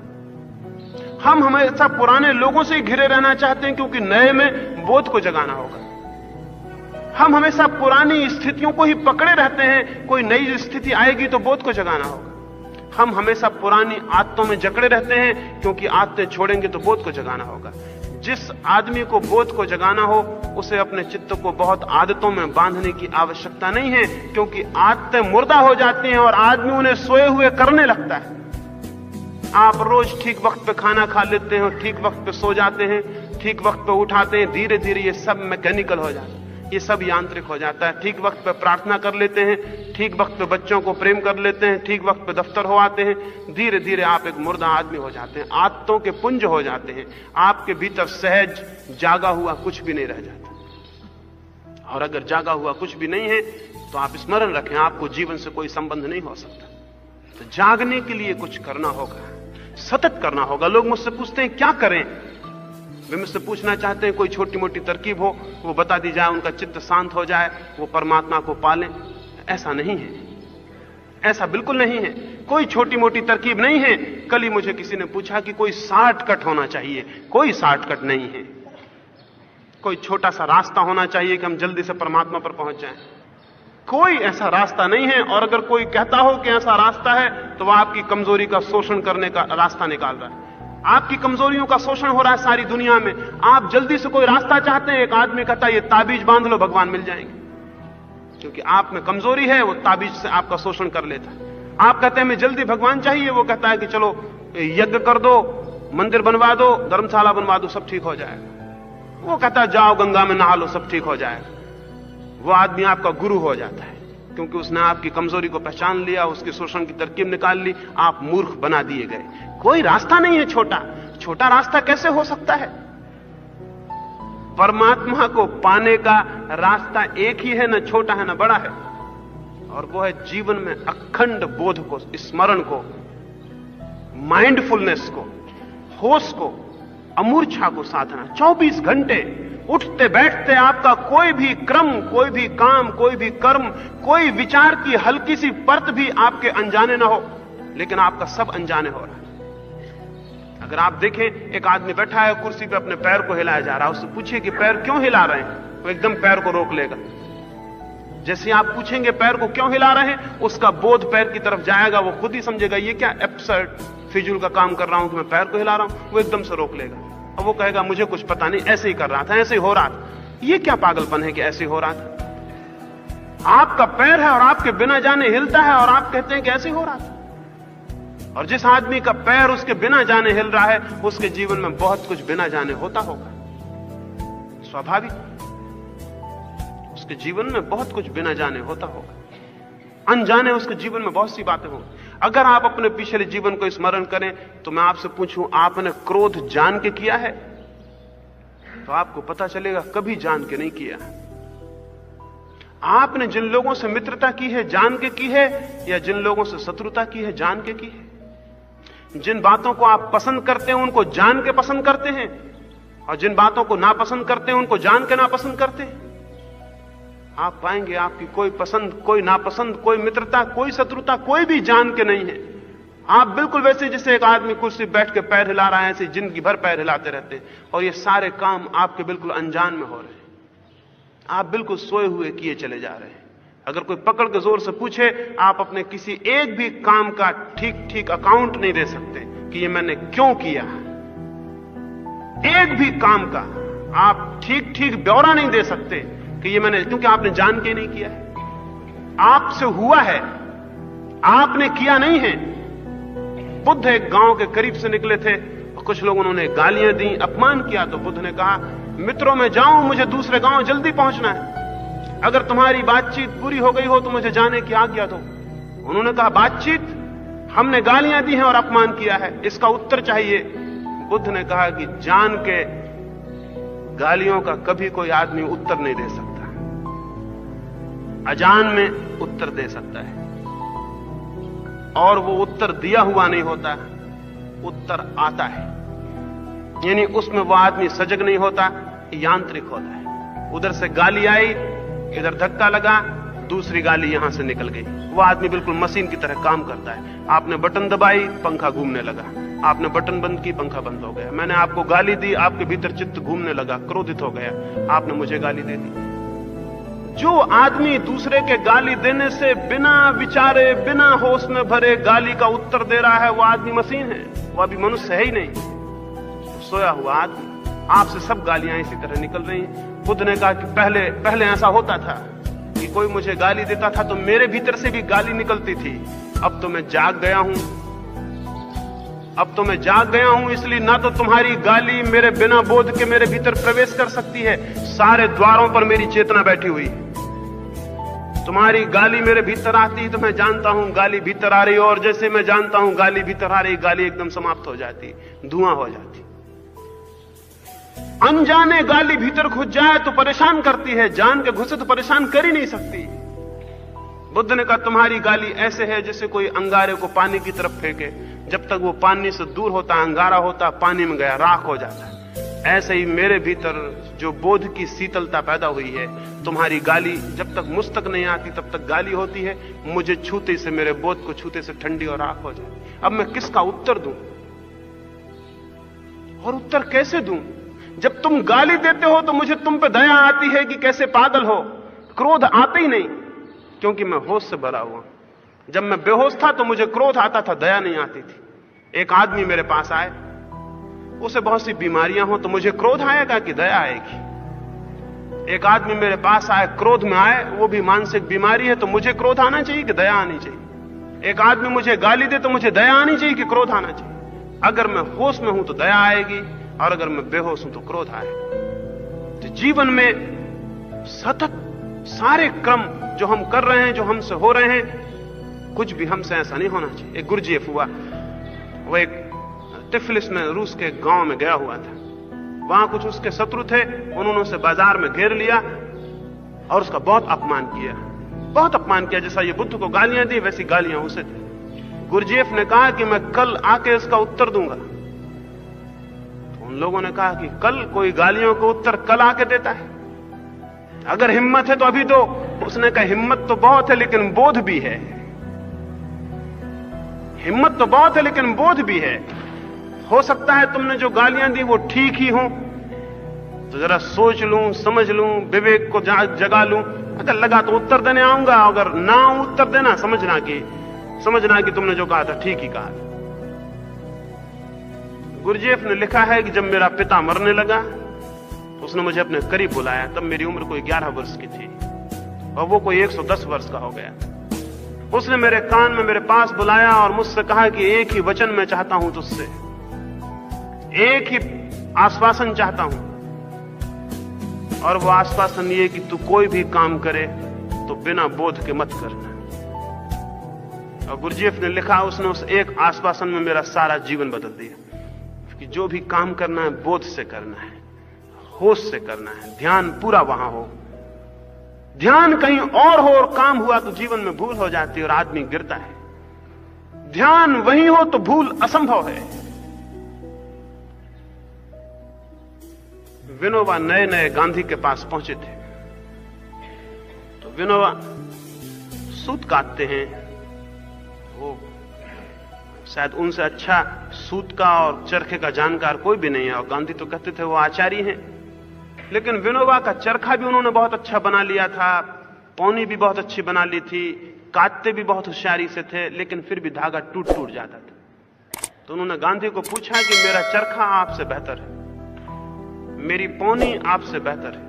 हम हमेशा पुराने लोगों से ही घिरे रहना चाहते हैं, क्योंकि नए में बोध को जगाना होगा। हम हमेशा पुरानी स्थितियों को ही पकड़े रहते हैं, कोई नई स्थिति आएगी तो बोध को जगाना होगा। हम हमेशा पुरानी आदतों में जकड़े रहते हैं, क्योंकि आदतें छोड़ेंगे तो बोध को जगाना होगा। जिस आदमी को बोध को जगाना हो, उसे अपने चित्त को बहुत आदतों में बांधने की आवश्यकता नहीं है, क्योंकि आदतें मुर्दा हो जाती हैं और आदमी उन्हें सोए हुए करने लगता है। आप रोज ठीक वक्त पे खाना खा लेते हैं, ठीक वक्त पे सो जाते हैं, ठीक वक्त पे उठाते हैं, धीरे धीरे ये सब मैकेनिकल हो जाता है, ये सब यांत्रिक हो जाता है। ठीक वक्त पे प्रार्थना कर लेते हैं, ठीक वक्त पे बच्चों को प्रेम कर लेते हैं, ठीक वक्त पे दफ्तर हो आते हैं, धीरे धीरे आप एक मुर्दा आदमी हो जाते हैं, आदतों के पुंज हो जाते हैं। आपके भीतर सहज जागा हुआ कुछ भी नहीं रह जाता। और अगर जागा हुआ कुछ भी नहीं है तो आप स्मरण रखें, आपको जीवन से कोई संबंध नहीं हो सकता। तो जागने के लिए कुछ करना होगा, सतत करना होगा। लोग मुझसे पूछते हैं क्या करें, वे मुझसे पूछना चाहते हैं कोई छोटी मोटी तरकीब हो, वो बता दी जाए, उनका चित्त शांत हो जाए, वो परमात्मा को पालें। ऐसा नहीं है, ऐसा बिल्कुल नहीं है। कोई छोटी मोटी तरकीब नहीं है। कल ही मुझे किसी ने पूछा कि कोई शॉर्टकट होना चाहिए। कोई शॉर्टकट नहीं है, कोई छोटा सा रास्ता होना चाहिए कि हम जल्दी से परमात्मा पर पहुंच जाएं। कोई ऐसा रास्ता नहीं है। और अगर कोई कहता हो कि ऐसा रास्ता है, तो वह आपकी कमजोरी का शोषण करने का रास्ता निकाल रहा है। आपकी कमजोरियों का शोषण हो रहा है सारी दुनिया में। आप जल्दी से कोई रास्ता चाहते हैं, एक आदमी कहता है ये ताबीज बांध लो, भगवान मिल जाएंगे। क्योंकि आप में कमजोरी है, वो ताबीज से आपका शोषण कर लेता है। आप कहते हैं हमें जल्दी भगवान चाहिए, वो कहता है कि चलो यज्ञ कर दो, मंदिर बनवा दो, धर्मशाला बनवा दो, सब ठीक हो जाएगा। वो कहता है जाओ गंगा में नहा लो, सब ठीक हो जाएगा। वो आदमी आपका गुरु हो जाता है, क्योंकि उसने आपकी कमजोरी को पहचान लिया, उसके शोषण की तरकीब निकाल ली, आप मूर्ख बना दिए गए। कोई रास्ता नहीं है छोटा। छोटा रास्ता कैसे हो सकता है? परमात्मा को पाने का रास्ता एक ही है, न छोटा है न बड़ा है, और वो है जीवन में अखंड बोध को, स्मरण को, माइंडफुलनेस को, होश को, अमूर्छा को साधना। 24 घंटे उठते बैठते आपका कोई भी क्रम, कोई भी काम, कोई भी कर्म, कोई विचार की हल्की सी परत भी आपके अनजाने ना हो, लेकिन आपका सब अनजाने हो रहा है। अगर आप देखें, एक आदमी बैठा है कुर्सी पे, अपने पैर को हिलाया जा रहा है, उससे पूछिए कि पैर क्यों हिला रहे हैं, तो एकदम पैर को रोक लेगा। जैसे आप पूछेंगे पैर को क्यों हिला रहे हैं, उसका बोध पैर की तरफ जाएगा, वो खुद ही समझेगा ये क्या एब्सर्ड फिजूल का काम कर रहा हूं कि मैं पैर को हिला रहा हूं। वो एकदम से रोक लेगा और वो कहेगा मुझे कुछ पता नहीं, ऐसे ही कर रहा था, ऐसे ही हो रहा था। ये क्या पागलपन है कि ऐसे ही हो रहा था? आपका पैर है और आपके बिना जाने हिलता है, और आप कहते हैं कि ऐसे ही हो रहा था। और जिस आदमी का पैर उसके बिना जाने हिल रहा है, उसके जीवन में बहुत कुछ बिना जाने होता होगा, स्वाभाविक। उसके जीवन में बहुत कुछ बिना जाने होता होगा, अनजाने उसके जीवन में बहुत सी बातें होंगी। अगर आप अपने पिछले जीवन को स्मरण करें, तो मैं आपसे पूछूं, आपने क्रोध जान के किया है? तो आपको पता चलेगा कभी जान के नहीं किया। आपने जिन लोगों से मित्रता की है जान के की है, या जिन लोगों से शत्रुता की है जान के की है? जिन बातों को आप पसंद करते हैं उनको जान के पसंद करते हैं, और जिन बातों को नापसंद करते हैं उनको जान के नापसंद करते हैं? आप पाएंगे आपकी कोई पसंद, कोई नापसंद, कोई मित्रता, कोई शत्रुता, कोई भी जान के नहीं है। आप बिल्कुल वैसे जैसे एक आदमी कुर्सी बैठ के पैर हिला रहा है, ऐसे जिंदगी भर पैर हिलाते रहते हैं, और ये सारे काम आपके बिल्कुल अनजान में हो रहे हैं। आप बिल्कुल सोए हुए किए चले जा रहे हैं। अगर कोई पकड़ के जोर से पूछे, आप अपने किसी एक भी काम का ठीक ठीक अकाउंट नहीं दे सकते कि ये मैंने क्यों किया। एक भी काम का आप ठीक ठीक ब्यौरा नहीं दे सकते कि ये मैंने, क्योंकि आपने जान के नहीं किया है, आपसे हुआ है, आपने किया नहीं है। बुद्ध एक गांव के करीब से निकले थे, कुछ लोग उन्होंने गालियां दी, अपमान किया, तो बुद्ध ने कहा, मित्रों मैं जाऊं, मुझे दूसरे गांव जल्दी पहुंचना है, अगर तुम्हारी बातचीत पूरी हो गई हो तो मुझे जाने की आज्ञा दो। उन्होंने कहा, बातचीत? हमने गालियां दी हैं और अपमान किया है, इसका उत्तर चाहिए। बुद्ध ने कहा कि जान के गालियों का कभी कोई आदमी उत्तर नहीं दे सकता, अजान में उत्तर दे सकता है, और वो उत्तर दिया हुआ नहीं होता, उत्तर आता है, यानी उसमें वो आदमी सजग नहीं होता, यांत्रिक होता है। उधर से गाली आई, इधर धक्का लगा, दूसरी गाली यहां से निकल गई, वो आदमी बिल्कुल मशीन की तरह काम करता है। आपने बटन दबाई, पंखा घूमने लगा, आपने बटन बंद की, पंखा बंद हो गया। मैंने आपको गाली दी, आपके भीतर चित्त घूमने लगा, क्रोधित हो गया, आपने मुझे गाली दे दी। जो आदमी दूसरे के गाली देने से बिना विचारे, बिना होश में भरे गाली का उत्तर दे रहा है, वो आदमी मशीन है, वो अभी मनुष्य है ही नहीं, सोया हुआ आदमी। आपसे सब गालियां इसी तरह निकल रही हैं। बुद्ध ने कहा कि पहले ऐसा होता था कि कोई मुझे गाली देता था तो मेरे भीतर से भी गाली निकलती थी, अब तो मैं जाग गया हूं, अब तो मैं जाग गया हूं, इसलिए ना तो तुम्हारी गाली मेरे बिना बोध के मेरे भीतर प्रवेश कर सकती है, सारे द्वारों पर मेरी चेतना बैठी हुई। तुम्हारी गाली मेरे भीतर आती है तो मैं जानता हूं गाली भीतर आ रही, और जैसे मैं जानता हूं गाली भीतर आ रही, गाली एकदम समाप्त हो जाती, धुआं हो जाती। अनजाने गाली भीतर घुस जाए तो परेशान करती है, जान के घुसे तो परेशान कर ही नहीं सकती। बुद्ध ने कहा, तुम्हारी गाली ऐसे है जैसे कोई अंगारे को पानी की तरफ फेंके, जब तक वो पानी से दूर होता, अंगारा होता, पानी में गया, राख हो जाता है। ऐसे ही मेरे भीतर जो बोध की शीतलता पैदा हुई है, तुम्हारी गाली जब तक मुझ तक नहीं आती तब तक गाली होती है, मुझे छूते से, मेरे बोध को छूते से ठंडी और राख हो जाए। अब मैं किसका उत्तर दूं, और उत्तर कैसे दूं? जब तुम गाली देते हो तो मुझे तुम पे दया आती है कि कैसे पागल हो, क्रोध आता ही नहीं, क्योंकि मैं होश से भरा हुआ। जब मैं बेहोश था तो मुझे क्रोध आता था, दया नहीं आती थी। एक आदमी मेरे पास आए, उसे बहुत सी बीमारियां हो, तो मुझे क्रोध आएगा कि दया आएगी? एक आदमी मेरे पास आए, क्रोध में आए, वो भी मानसिक बीमारी है, तो मुझे क्रोध आना चाहिए कि दया आनी चाहिए? एक आदमी मुझे गाली दे तो मुझे दया आनी चाहिए कि क्रोध आना चाहिए? अगर मैं होश में हूं तो दया आएगी, और अगर मैं बेहोश हूं तो क्रोध आएगा। तो जीवन में सतत सारे क्रम जो हम कर रहे हैं, जो हमसे हो रहे हैं, कुछ भी हमसे ऐसा नहीं होना चाहिए। एक गुरजेफ हुआ, वो एक टिफलिस में, रूस के गांव में गया हुआ था। वहां कुछ उसके शत्रु थे, उन्होंने उसे बाजार में घेर लिया और उसका बहुत अपमान किया, बहुत अपमान किया। जैसा ये बुद्ध को गालियां दी, वैसी गालियां उसे दी। गुरजेफ ने कहा कि मैं कल आके इसका उत्तर दूंगा। तो उन लोगों ने कहा कि कल? कोई गालियों को उत्तर कल आके देता है? अगर हिम्मत है तो अभी दो। उसने कहा, हिम्मत तो बहुत है लेकिन बोध भी है। हिम्मत तो बहुत है लेकिन बोध भी है। हो सकता है तुमने जो गालियां दी वो ठीक ही हो, तो जरा सोच लूं, समझ लूं, विवेक को जगा लूं। अगर लगा तो उत्तर देने आऊंगा, अगर ना उत्तर देना, समझना कि तुमने जो कहा था ठीक ही कहा था। गुरजेफ ने लिखा है कि जब मेरा पिता मरने लगा तो उसने मुझे अपने करीब बुलाया, तब मेरी उम्र कोई 11 वर्ष की थी और वो कोई 110 वर्ष का हो गया। उसने मेरे कान में मेरे पास बुलाया और मुझसे कहा कि एक ही वचन मैं चाहता हूं तुझसे, एक ही आश्वासन चाहता हूं, और वो आश्वासन ये कि तू कोई भी काम करे तो बिना बोध के मत करना। और गुरजेफ ने लिखा, उसने उस एक आश्वासन में मेरा सारा जीवन बदल दिया कि जो भी काम करना है बोध से करना है, होश से करना है, ध्यान पूरा वहां हो। ध्यान कहीं और हो और काम हुआ तो जीवन में भूल हो जाती है और आदमी गिरता है। ध्यान वहीं हो तो भूल असंभव है। विनोबा नए नए गांधी के पास पहुंचे थे। विनोबा सूत काटते हैं, वो शायद उनसे अच्छा सूत का और चरखे का जानकार कोई भी नहीं है, और गांधी तो कहते थे वो आचार्य हैं। लेकिन विनोबा का चरखा भी उन्होंने बहुत अच्छा बना लिया था, पौनी भी बहुत अच्छी बना ली थी, काटते भी बहुत होशियारी से थे, लेकिन फिर भी धागा टूट टूट जाता था। तो उन्होंने गांधी को पूछा कि मेरा चरखा आपसे बेहतर है, मेरी पौनी आपसे बेहतर है,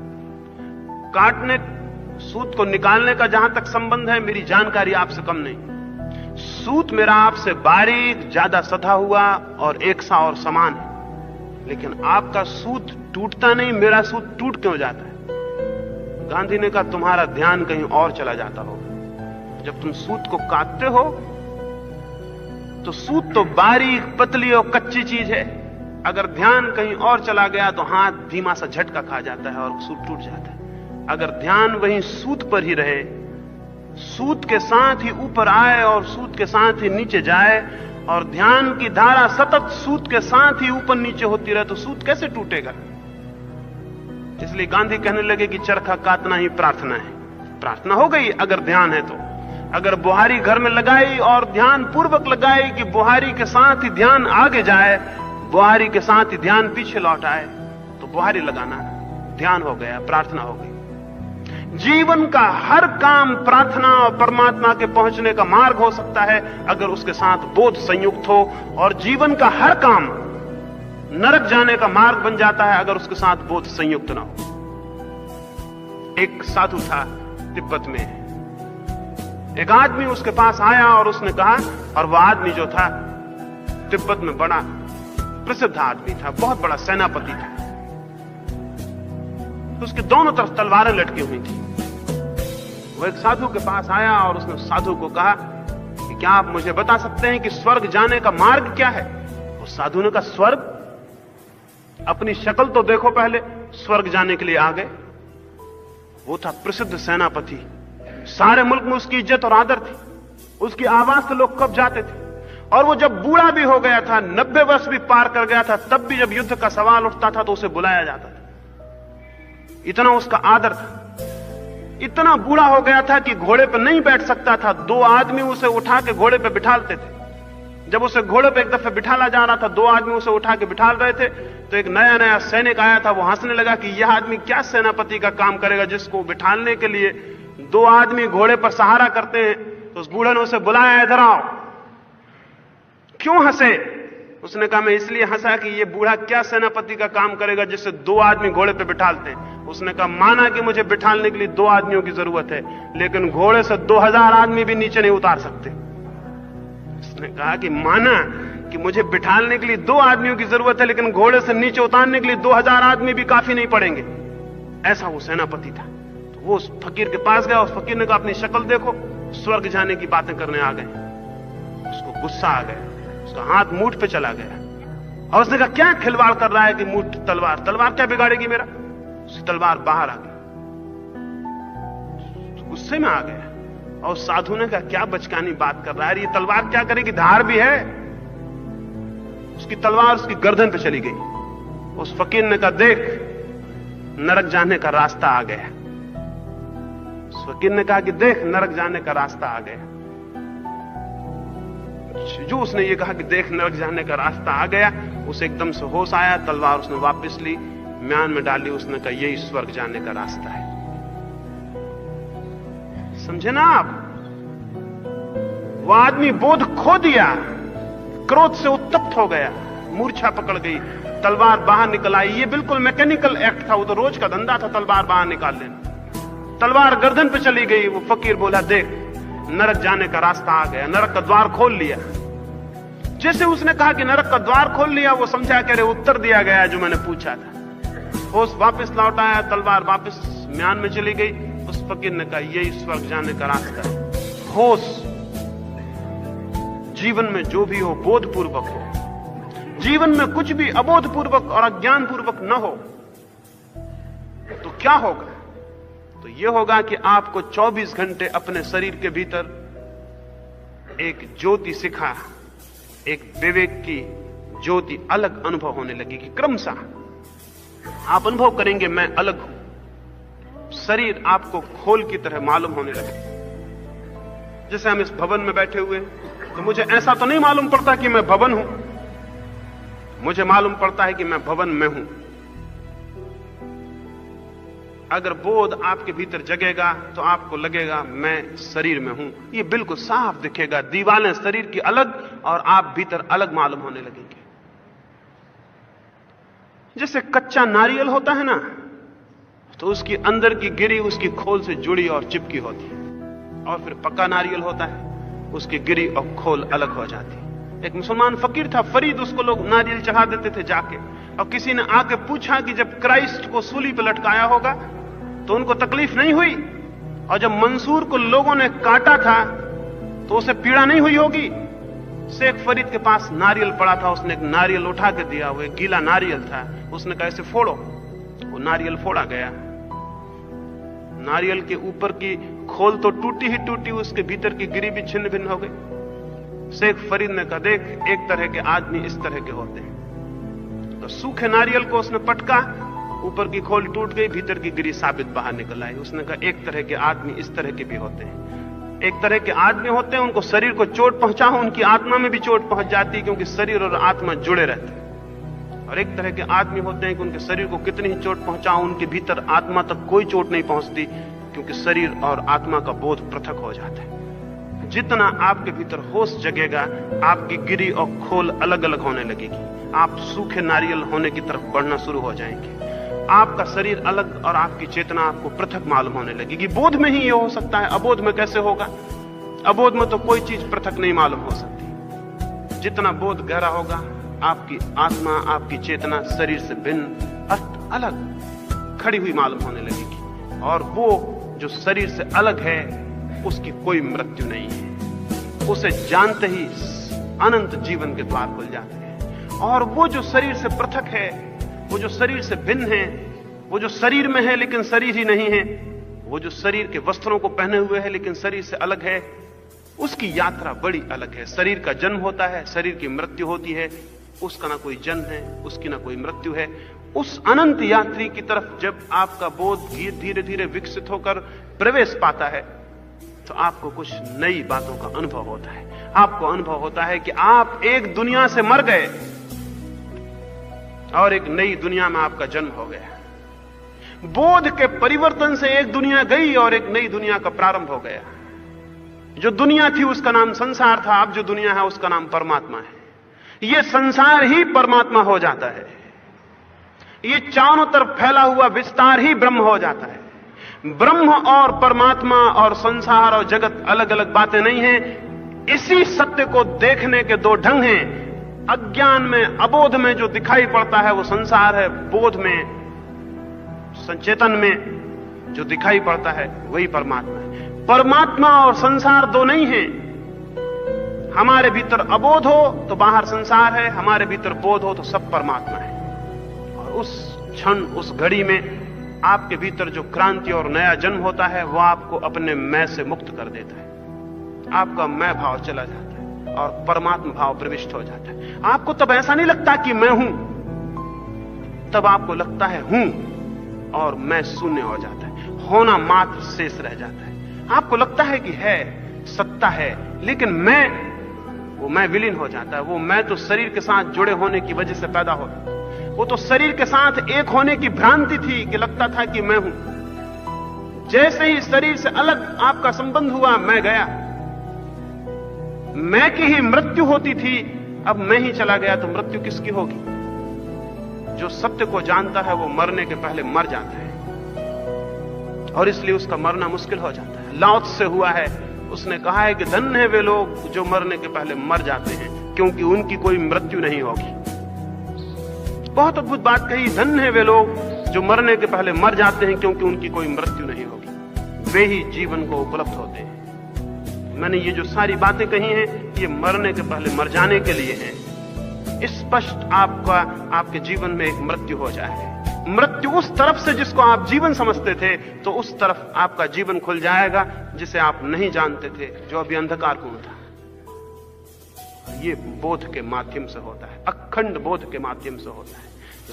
काटने सूत को निकालने का जहां तक संबंध है मेरी जानकारी आपसे कम नहीं, सूत मेरा आपसे बारीक, ज्यादा सधा हुआ और एक सा और समान है, लेकिन आपका सूत टूटता नहीं, मेरा सूत टूट क्यों जाता है? गांधी ने कहा तुम्हारा ध्यान कहीं और चला जाता होगा। जब तुम सूत को काटते हो तो सूत तो बारीक, पतली और कच्ची चीज है, अगर ध्यान कहीं और चला गया तो हाथ धीमा सा झटका खा जाता है और सूत टूट जाता है। अगर ध्यान वहीं सूत पर ही रहे, सूत के साथ ही ऊपर आए और सूत के साथ ही नीचे जाए, और ध्यान की धारा सतत सूत के साथ ही ऊपर नीचे होती रहे, तो सूत कैसे टूटेगा? इसलिए गांधी कहने लगे कि चरखा काटना ही प्रार्थना है। प्रार्थना हो गई अगर ध्यान है तो। अगर बुहारी घर में लगाई और ध्यान पूर्वक लगाई कि बुहारी के साथ ही ध्यान आगे जाए, बुहारी के साथ ही ध्यान पीछे लौट आए, तो बुहारी लगाना ध्यान हो गया, प्रार्थना हो गई। जीवन का हर काम प्रार्थना और परमात्मा के पहुंचने का मार्ग हो सकता है अगर उसके साथ बोध संयुक्त हो, और जीवन का हर काम नरक जाने का मार्ग बन जाता है अगर उसके साथ बोध संयुक्त ना हो। एक साधु था तिब्बत में, एक आदमी उसके पास आया और उसने कहा, और वह आदमी जो था तिब्बत में बड़ा प्रसिद्ध आदमी था, बहुत बड़ा सेनापति था, उसके दोनों तरफ तलवारें लटकी हुई थी। वो एक साधु के पास आया और उसने साधु को कहा कि क्या आप मुझे बता सकते हैं कि स्वर्ग जाने का मार्ग क्या है? उस साधु ने कहा स्वर्ग? अपनी शक्ल तो देखो पहले, स्वर्ग जाने के लिए आ गए। वो था प्रसिद्ध सेनापति, सारे मुल्क में उसकी इज्जत और आदर थी, उसकी आवाज से लोग कब जाते थे। और वो जब बूढ़ा भी हो गया था, 90 वर्ष भी पार कर गया था, तब भी जब युद्ध का सवाल उठता था तो उसे बुलाया जाता था, इतना उसका आदर था। इतना बूढ़ा हो गया था कि घोड़े पर नहीं बैठ सकता था, 2 आदमी उसे उठा के घोड़े पर बिठालते थे। जब उसे घोड़े पे एक दफे बिठाला जा रहा था, 2 आदमी उसे उठा के बिठाल रहे थे, तो एक नया नया सैनिक आया था, वो हंसने लगा कि यह आदमी क्या सेनापति का काम करेगा जिसको बिठालने के लिए 2 आदमी घोड़े पर सहारा करते हैं। तो उस बूढ़े ने उसे बुलाया, इधर आओ। क्यों हंसे? उसने कहा मैं इसलिए हंसा कि ये बूढ़ा क्या सेनापति का काम करेगा जिससे 2 आदमी घोड़े पे बिठालते हैं। उसने कहा माना कि मुझे बिठालने के लिए 2 आदमियों की जरूरत है, लेकिन घोड़े से 2000 आदमी भी नीचे नहीं उतार सकते। उसने कहा कि माना कि मुझे बिठालने के लिए 2 आदमियों की जरूरत है, लेकिन घोड़े से नीचे उतारने के लिए 2000 आदमी भी काफी नहीं पड़ेंगे। ऐसा वो सेनापति था। तो वो उस फकीर के पास गया, उस फकीर ने कहा अपनी शक्ल देखो, स्वर्ग जाने की बातें करने आ गए। उसको गुस्सा आ गया, उसका हाथ मूठ पे चला गया और उसने कहा क्या खिलवाड़ कर रहा है कि मूठ तलवार, तलवार क्या बिगाड़ेगी मेरा? उसकी तलवार बाहर आ गई, तो गुस्से में आ गया। और साधु ने कहा क्या बचकानी बात कर रहा है, ये तलवार क्या करेगी, धार भी है। उसकी तलवार उसकी गर्दन पे चली गई। उस फकीर ने कहा देख नरक जाने का रास्ता आ गया। उस फकीर ने कहा कि देख नरक जाने का रास्ता आ गया। जो उसने ये कहा कि देख नरक जाने का रास्ता आ गया, उसे एकदम से होश आया, तलवार उसने वापस ली, म्यान में डाली। उसने कहा यही स्वर्ग जाने का रास्ता है। समझे ना आप? वह आदमी बोध खो दिया, क्रोध से उत्तप्त हो गया, मूर्छा पकड़ गई, तलवार बाहर निकल आई। ये बिल्कुल मैकेनिकल एक्ट था, वो तो रोज का धंधा था तलवार बाहर निकाल लेना। तलवार गर्दन पे चली गई। वो फकीर बोला देख नरक जाने का रास्ता आ गया, नरक का द्वार खोल लिया। जैसे उसने कहा कि नरक का द्वार खोल लिया, वो समझा कह रहे उत्तर दिया गया जो मैंने पूछा था। होश वापस लौट आया, तलवार वापस म्यान में चली गई। उस फकीर ने कहा यही स्वर्ग जाने का रास्ता है। होश जीवन में जो भी हो बोधपूर्वक हो। जीवन में कुछ भी अबोधपूर्वक और अज्ञानपूर्वक न हो तो क्या होगा? तो यह होगा कि आपको 24 घंटे अपने शरीर के भीतर एक ज्योति शिखा, एक विवेक की ज्योति अलग अनुभव होने लगेगी। क्रमशः आप अनुभव करेंगे मैं अलग हूं, शरीर आपको खोल की तरह मालूम होने लगे। जैसे हम इस भवन में बैठे हुए हैं, तो मुझे ऐसा तो नहीं मालूम पड़ता कि मैं भवन हूं, मुझे मालूम पड़ता है कि मैं भवन में हूं। अगर बोध आपके भीतर जगेगा तो आपको लगेगा मैं शरीर में हूं। ये बिल्कुल साफ दिखेगा, दीवारें शरीर की अलग और आप भीतर अलग मालूम होने लगेंगे। जैसे कच्चा नारियल होता है ना, तो उसकी अंदर की गिरी उसकी खोल से जुड़ी और चिपकी होती है, और फिर पक्का नारियल होता है, उसकी गिरी और खोल अलग हो जाती है। एक मुसलमान फकीर था फरीद, उसको लोग नारियल चढ़ा देते थे जाके, और किसी ने आके पूछा कि जब क्राइस्ट को सूली पर लटकाया होगा तो उनको तकलीफ नहीं हुई, और जब मंसूर को लोगों ने काटा था तो उसे पीड़ा नहीं हुई होगी। शेख फरीद के पास नारियल पड़ा था, उसने एक नारियल उठा के दिया, वो एक गीला नारियल था, उसने कहा इसे फोड़ो। वो नारियल फोड़ा गया, नारियल के ऊपर की खोल तो टूटी ही टूटी, उसके भीतर की गिरी भी छिन्न भिन्न हो गई। शेख फरीद ने कहा देख, एक तरह के आदमी इस तरह के होते हैं। तो सूखे नारियल को उसने पटका, ऊपर की खोल टूट गई, भीतर की गिरी साबित बाहर निकल आई। उसने कहा एक तरह के आदमी इस तरह के भी होते हैं। एक तरह के आदमी होते हैं उनको शरीर को चोट पहुंचा हो, उनकी आत्मा में भी चोट पहुंच जाती है, क्योंकि शरीर और आत्मा जुड़े रहते हैं। और एक तरह के आदमी होते हैं कि उनके शरीर को कितनी ही चोट पहुंचाओ, उनके भीतर आत्मा तक कोई चोट नहीं पहुंचती, क्योंकि शरीर और आत्मा का बोध पृथक हो जाता है। जितना आपके भीतर होश जगेगा, आपकी गिरी और खोल अलग अलग होने लगेगी, आप सूखे नारियल होने की तरफ बढ़ना शुरू हो जाएंगे। आपका शरीर अलग और आपकी चेतना आपको पृथक मालूम होने लगेगी। बोध में ही यह हो सकता है, अबोध में कैसे होगा? अबोध में तो कोई चीज पृथक नहीं मालूम हो सकती। जितना बोध गहरा होगा, आपकी आत्मा, आपकी चेतना शरीर से भिन्न अलग खड़ी हुई मालूम होने लगेगी, और वो जो शरीर से अलग है उसकी कोई मृत्यु नहीं है। उसे जानते ही अनंत जीवन के द्वार खुल जाते हैं। और वो जो शरीर से पृथक है, वो जो शरीर से भिन्न है, वो जो शरीर में है लेकिन शरीर ही नहीं है, वो जो शरीर के वस्त्रों को पहने हुए है लेकिन शरीर से अलग है, उसकी यात्रा बड़ी अलग है। शरीर का जन्म होता है, शरीर की मृत्यु होती है, उसका ना कोई जन्म है, उसकी ना कोई मृत्यु है। उस अनंत यात्री की तरफ जब आपका बोध धीरे धीरे विकसित होकर प्रवेश पाता है, तो आपको कुछ नई बातों का अनुभव होता है। आपको अनुभव होता है कि आप एक दुनिया से मर गए और एक नई दुनिया में आपका जन्म हो गया। बोध के परिवर्तन से एक दुनिया गई और एक नई दुनिया का प्रारंभ हो गया। जो दुनिया थी उसका नाम संसार था, अब जो दुनिया है उसका नाम परमात्मा है। यह संसार ही परमात्मा हो जाता है, ये चारों तरफ फैला हुआ विस्तार ही ब्रह्म हो जाता है। ब्रह्म और परमात्मा और संसार और जगत अलग अलग बातें नहीं हैं। इसी सत्य को देखने के दो ढंग हैं। अज्ञान में, अबोध में जो दिखाई पड़ता है वो संसार है, बोध में, संचेतन में जो दिखाई पड़ता है वही परमात्मा है। परमात्मा और संसार दो नहीं हैं। हमारे भीतर अबोध हो तो बाहर संसार है, हमारे भीतर बोध हो तो सब परमात्मा है। और उस क्षण, उस घड़ी में आपके भीतर जो क्रांति और नया जन्म होता है, वो आपको अपने मैं से मुक्त कर देता है। आपका मैं भाव चला जाता है और परमात्मा भाव प्रविष्ट हो जाता है। आपको तब ऐसा नहीं लगता कि मैं हूं, तब आपको लगता है हूं, और मैं शून्य हो जाता है, होना मात्र शेष रह जाता है। आपको लगता है कि है, सत्ता है, लेकिन वो मैं विलीन हो जाता है। वो मैं तो शरीर के साथ जुड़े होने की वजह से पैदा होता, वो तो शरीर के साथ एक होने की भ्रांति थी कि लगता था कि मैं हूं। जैसे ही शरीर से अलग आपका संबंध हुआ, मैं गया। मैं की ही मृत्यु होती थी, अब मैं ही चला गया तो मृत्यु किसकी होगी? जो सत्य को जानता है वो मरने के पहले मर जाता है, और इसलिए उसका मरना मुश्किल हो जाता है। लाओ से हुआ है, उसने कहा है कि धन्य है वे लोग जो मरने के पहले मर जाते हैं, क्योंकि उनकी कोई मृत्यु नहीं होगी। बहुत अद्भुत बात कही, धन्य है वे लोग जो मरने के पहले मर जाते हैं, क्योंकि उनकी कोई मृत्यु नहीं होगी। वे ही जीवन को उपलब्ध होते हैं। मैंने ये जो सारी बातें कही हैं, ये मरने के पहले मर जाने के लिए हैं। स्पष्ट आपके जीवन में एक मृत्यु हो जाए, मृत्यु उस तरफ से जिसको आप जीवन समझते थे, तो उस तरफ आपका जीवन खुल जाएगा जिसे आप नहीं जानते थे, जो अभी अंधकारपूर्ण था। ये बोध के माध्यम से होता है, अखंड बोध के माध्यम से होता है।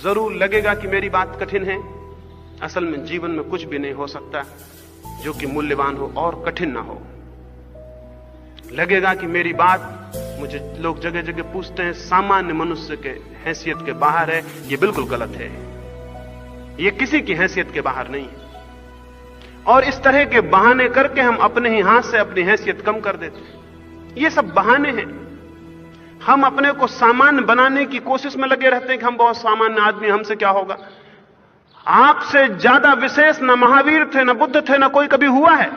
जरूर लगेगा कि मेरी बात कठिन है, असल में जीवन में कुछ भी नहीं हो सकता जो कि मूल्यवान हो और कठिन ना हो। लगेगा कि मेरी बात, मुझे लोग जगह जगह पूछते हैं, सामान्य मनुष्य के हैसियत के बाहर है। यह बिल्कुल गलत है। यह किसी की हैसियत के बाहर नहीं है। और इस तरह के बहाने करके हम अपने ही हाथ से अपनी हैसियत कम कर देते हैं। ये सब बहाने हैं। हम अपने को सामान्य बनाने की कोशिश में लगे रहते हैं कि हम बहुत सामान्य आदमी, हमसे क्या होगा। आपसे ज्यादा विशेष न महावीर थे, न बुद्ध थे, न कोई कभी हुआ है।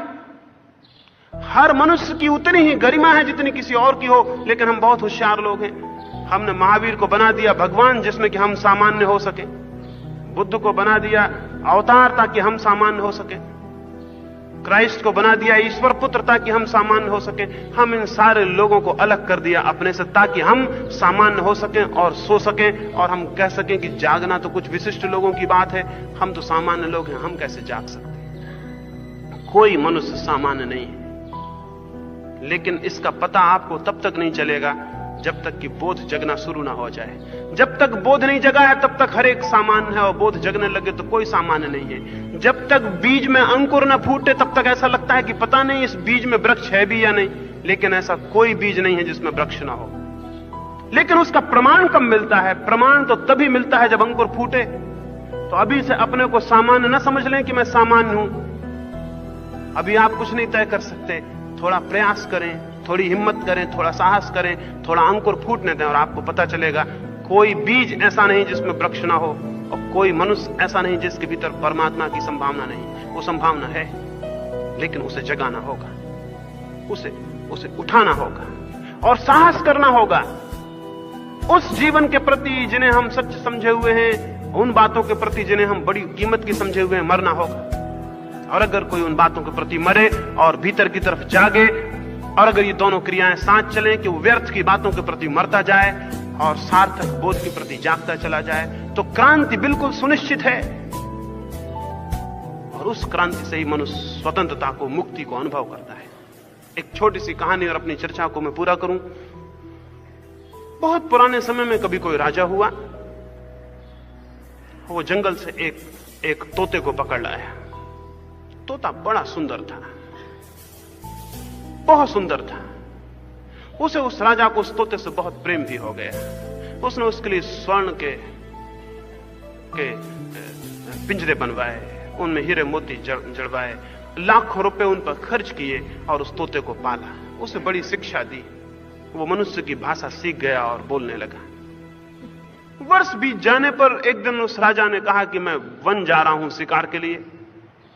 हर मनुष्य की उतनी ही गरिमा है जितनी किसी और की हो, लेकिन हम बहुत होशियार लोग हैं। हमने महावीर को बना दिया भगवान जिसमें कि हम सामान्य हो सके, बुद्ध को बना दिया अवतार ताकि हम सामान्य हो सके, क्राइस्ट को बना दिया ईश्वर पुत्र ताकि हम सामान्य हो सके। हम इन सारे लोगों को अलग कर दिया अपने से ताकि हम सामान्य हो सकें और सो सकें, और हम कह सकें कि जागना तो कुछ विशिष्ट लोगों की बात है, हम तो सामान्य लोग हैं, हम कैसे जाग सकते हैं। कोई मनुष्य सामान्य नहीं है। लेकिन इसका पता आपको तब तक नहीं चलेगा जब तक कि बोध जगना शुरू ना हो जाए। जब तक बोध नहीं जगा है तब तक हर एक सामान्य है, और बोध जगने लगे तो कोई सामान्य नहीं है। जब तक बीज में अंकुर न फूटे तब तक ऐसा लगता है कि पता नहीं इस बीज में वृक्ष है भी या नहीं, लेकिन ऐसा कोई बीज नहीं है जिसमें वृक्ष ना हो। लेकिन उसका प्रमाण कब मिलता है? प्रमाण तो तभी मिलता है जब अंकुर फूटे। तो अभी से अपने को सामान्य न समझ लें कि मैं सामान्य हूं। अभी आप कुछ नहीं तय कर सकते। थोड़ा प्रयास करें, थोड़ी हिम्मत करें, थोड़ा साहस करें, थोड़ा अंकुर फूटने दें, और आपको पता चलेगा कोई बीज ऐसा नहीं जिसमें वृक्ष ना हो, और कोई मनुष्य ऐसा नहीं जिसके भीतर परमात्मा की संभावना नहीं। वो संभावना है, लेकिन उसे जगाना होगा, उसे उठाना होगा और साहस करना होगा। उस जीवन के प्रति जिन्हें हम सच समझे हुए हैं, उन बातों के प्रति जिन्हें हम बड़ी कीमत की समझे हुए हैं, मरना होगा। और अगर कोई उन बातों के प्रति मरे और भीतर की तरफ जागे, और अगर ये दोनों क्रियाएं साथ चलें कि वो व्यर्थ की बातों के प्रति मरता जाए और सार्थक बोध के प्रति जागता चला जाए, तो क्रांति बिल्कुल सुनिश्चित है। और उस क्रांति से ही मनुष्य स्वतंत्रता को, मुक्ति को अनुभव करता है। एक छोटी सी कहानी और अपनी चर्चा को मैं पूरा करूं। बहुत पुराने समय में कभी कोई राजा हुआ। वो जंगल से एक तोते को पकड़ लाया। तोता बड़ा सुंदर था, बहुत सुंदर था। उसे, उस राजा को उस तोते से बहुत प्रेम भी हो गया। उसने उसके लिए स्वर्ण के पिंजरे बनवाए, उनमें हीरे मोती जड़वाए, लाखों रुपए उन पर खर्च किए और उस तोते को पाला। उसे बड़ी शिक्षा दी। वो मनुष्य की भाषा सीख गया और बोलने लगा। वर्ष बीत जाने पर एक दिन उस राजा ने कहा कि मैं वन जा रहा हूं शिकार के लिए।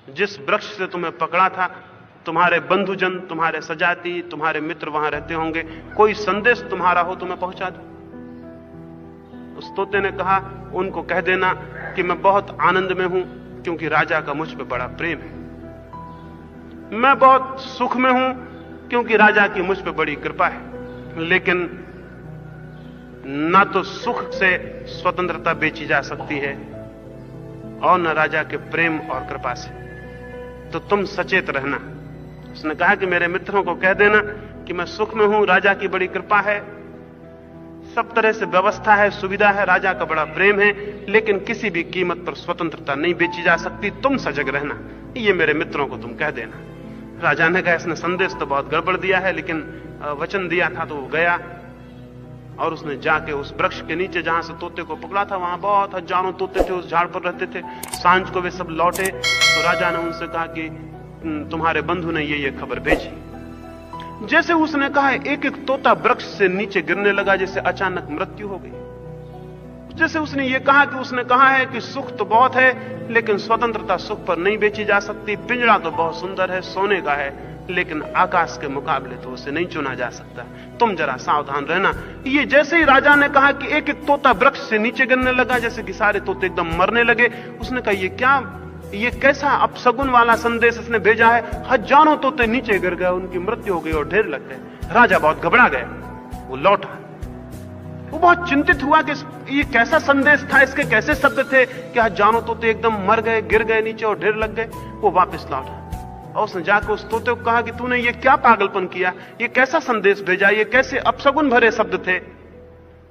जिस वृक्ष से तुम्हें पकड़ा था, तुम्हारे बंधुजन, तुम्हारे सजाती, तुम्हारे मित्र वहां रहते होंगे, कोई संदेश तुम्हारा हो तो मैं पहुंचा दूं। उस तोते ने कहा, उनको कह देना कि मैं बहुत आनंद में हूं क्योंकि राजा का मुझ पे बड़ा प्रेम है। मैं बहुत सुख में हूं क्योंकि राजा की मुझ पे बड़ी कृपा है। लेकिन ना तो सुख से स्वतंत्रता बेची जा सकती है और न राजा के प्रेम और कृपा से। तो तुम सचेत रहना। उसने कहा कि मेरे मित्रों को कह देना कि मैं सुख में हूं, राजा की बड़ी कृपा है, सब तरह से व्यवस्था है, सुविधा है, राजा का बड़ा प्रेम है, लेकिन किसी भी कीमत पर स्वतंत्रता नहीं बेची जा सकती। तुम सजग रहना, ये मेरे मित्रों को तुम कह देना। राजा ने कहा, इसने संदेश तो बहुत गड़बड़ दिया है, लेकिन वचन दिया था। तो वो गया और उसने जाके उस वृक्ष के नीचे जहां से तोते को पकड़ा था, वहां बहुत हजारों तोते थे, उस झाड़ पर रहते थे। सांझ को वे सब लौटे तो राजा ने उनसे कहा कि तुम्हारे बंधु ने ये खबर भेजी। जैसे उसने कहा, एक एक तोता वृक्ष से नीचे गिरने लगा, जैसे अचानक मृत्यु हो गई। जैसे उसने ये कहा कि उसने कहा है कि सुख तो बहुत है, लेकिन स्वतंत्रता सुख पर नहीं बेची जा सकती। पिंजरा तो बहुत सुंदर है, सोने का है, लेकिन आकाश के मुकाबले तो उसे नहीं चुना जा सकता। तुम जरा सावधान रहना। ये जैसे ही राजा ने कहा कि एक एक तोता वृक्ष से नीचे गिरने लगा, जैसे कि सारे तोते एकदम मरने लगे। उसने कहा, ये कैसा अपशगुन वाला संदेश इसने भेजा है। हजारों तोते नीचे गिर गए, उनकी मृत्यु हो गई और ढेर लग गए। राजा बहुत घबरा गया। वो लौटा, वो बहुत चिंतित हुआ कि ये कैसा संदेश था, इसके कैसे शब्द थे कि हजारों तोते एकदम मर गए, गिर गए नीचे और ढेर लग गए। वो वापस लौटा और उसने जाकर उस तोते को कहा कि तूने ये क्या पागलपन किया, ये कैसा संदेश भेजा, ये कैसे अपशगुन भरे शब्द थे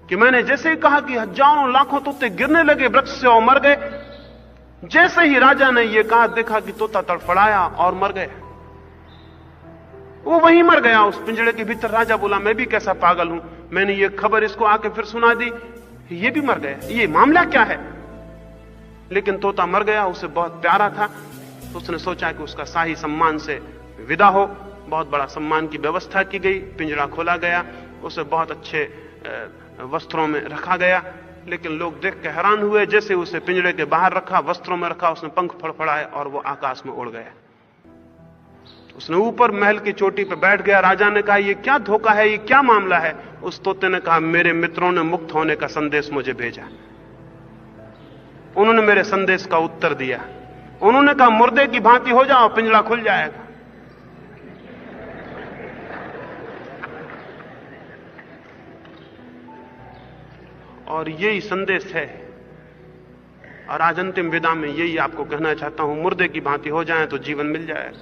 कि मैंने जैसे ही कहा कि हजारों लाखों तोते गिरने लगे वृक्ष से और मर गए, जैसे ही राजा ने यह कहा, देखा कि तोता तड़फड़ाया और मर गया। वो वहीं मर गया उस पिंजड़े के भीतर। राजा बोला, मैं भी कैसा पागल हूं, मैंने ये खबर इसको आके फिर सुना दी, ये भी मर गया, ये मामला क्या है? लेकिन तोता मर गया, उसे बहुत प्यारा था। तो उसने सोचा कि उसका शाही सम्मान से विदा हो। बहुत बड़ा सम्मान की व्यवस्था की गई, पिंजरा खोला गया, उसे बहुत अच्छे वस्त्रों में रखा गया। लेकिन लोग देख के हैरान हुए, जैसे उसे पिंजरे के बाहर रखा, वस्त्रों में रखा, उसने पंख फड़फड़ाए और वो आकाश में उड़ गया। उसने ऊपर महल की चोटी पर बैठ गया। राजा ने कहा, ये क्या धोखा है, ये क्या मामला है? उस तोते ने कहा, मेरे मित्रों ने मुक्त होने का संदेश मुझे भेजा, उन्होंने मेरे संदेश का उत्तर दिया। उन्होंने कहा, मुर्दे की भांति हो जाओ, पिंजरा खुल जाएगा। और यही संदेश है। और आज अंतिम विदा में यही आपको कहना चाहता हूं, मुर्दे की भांति हो जाएं तो जीवन मिल जाएगा।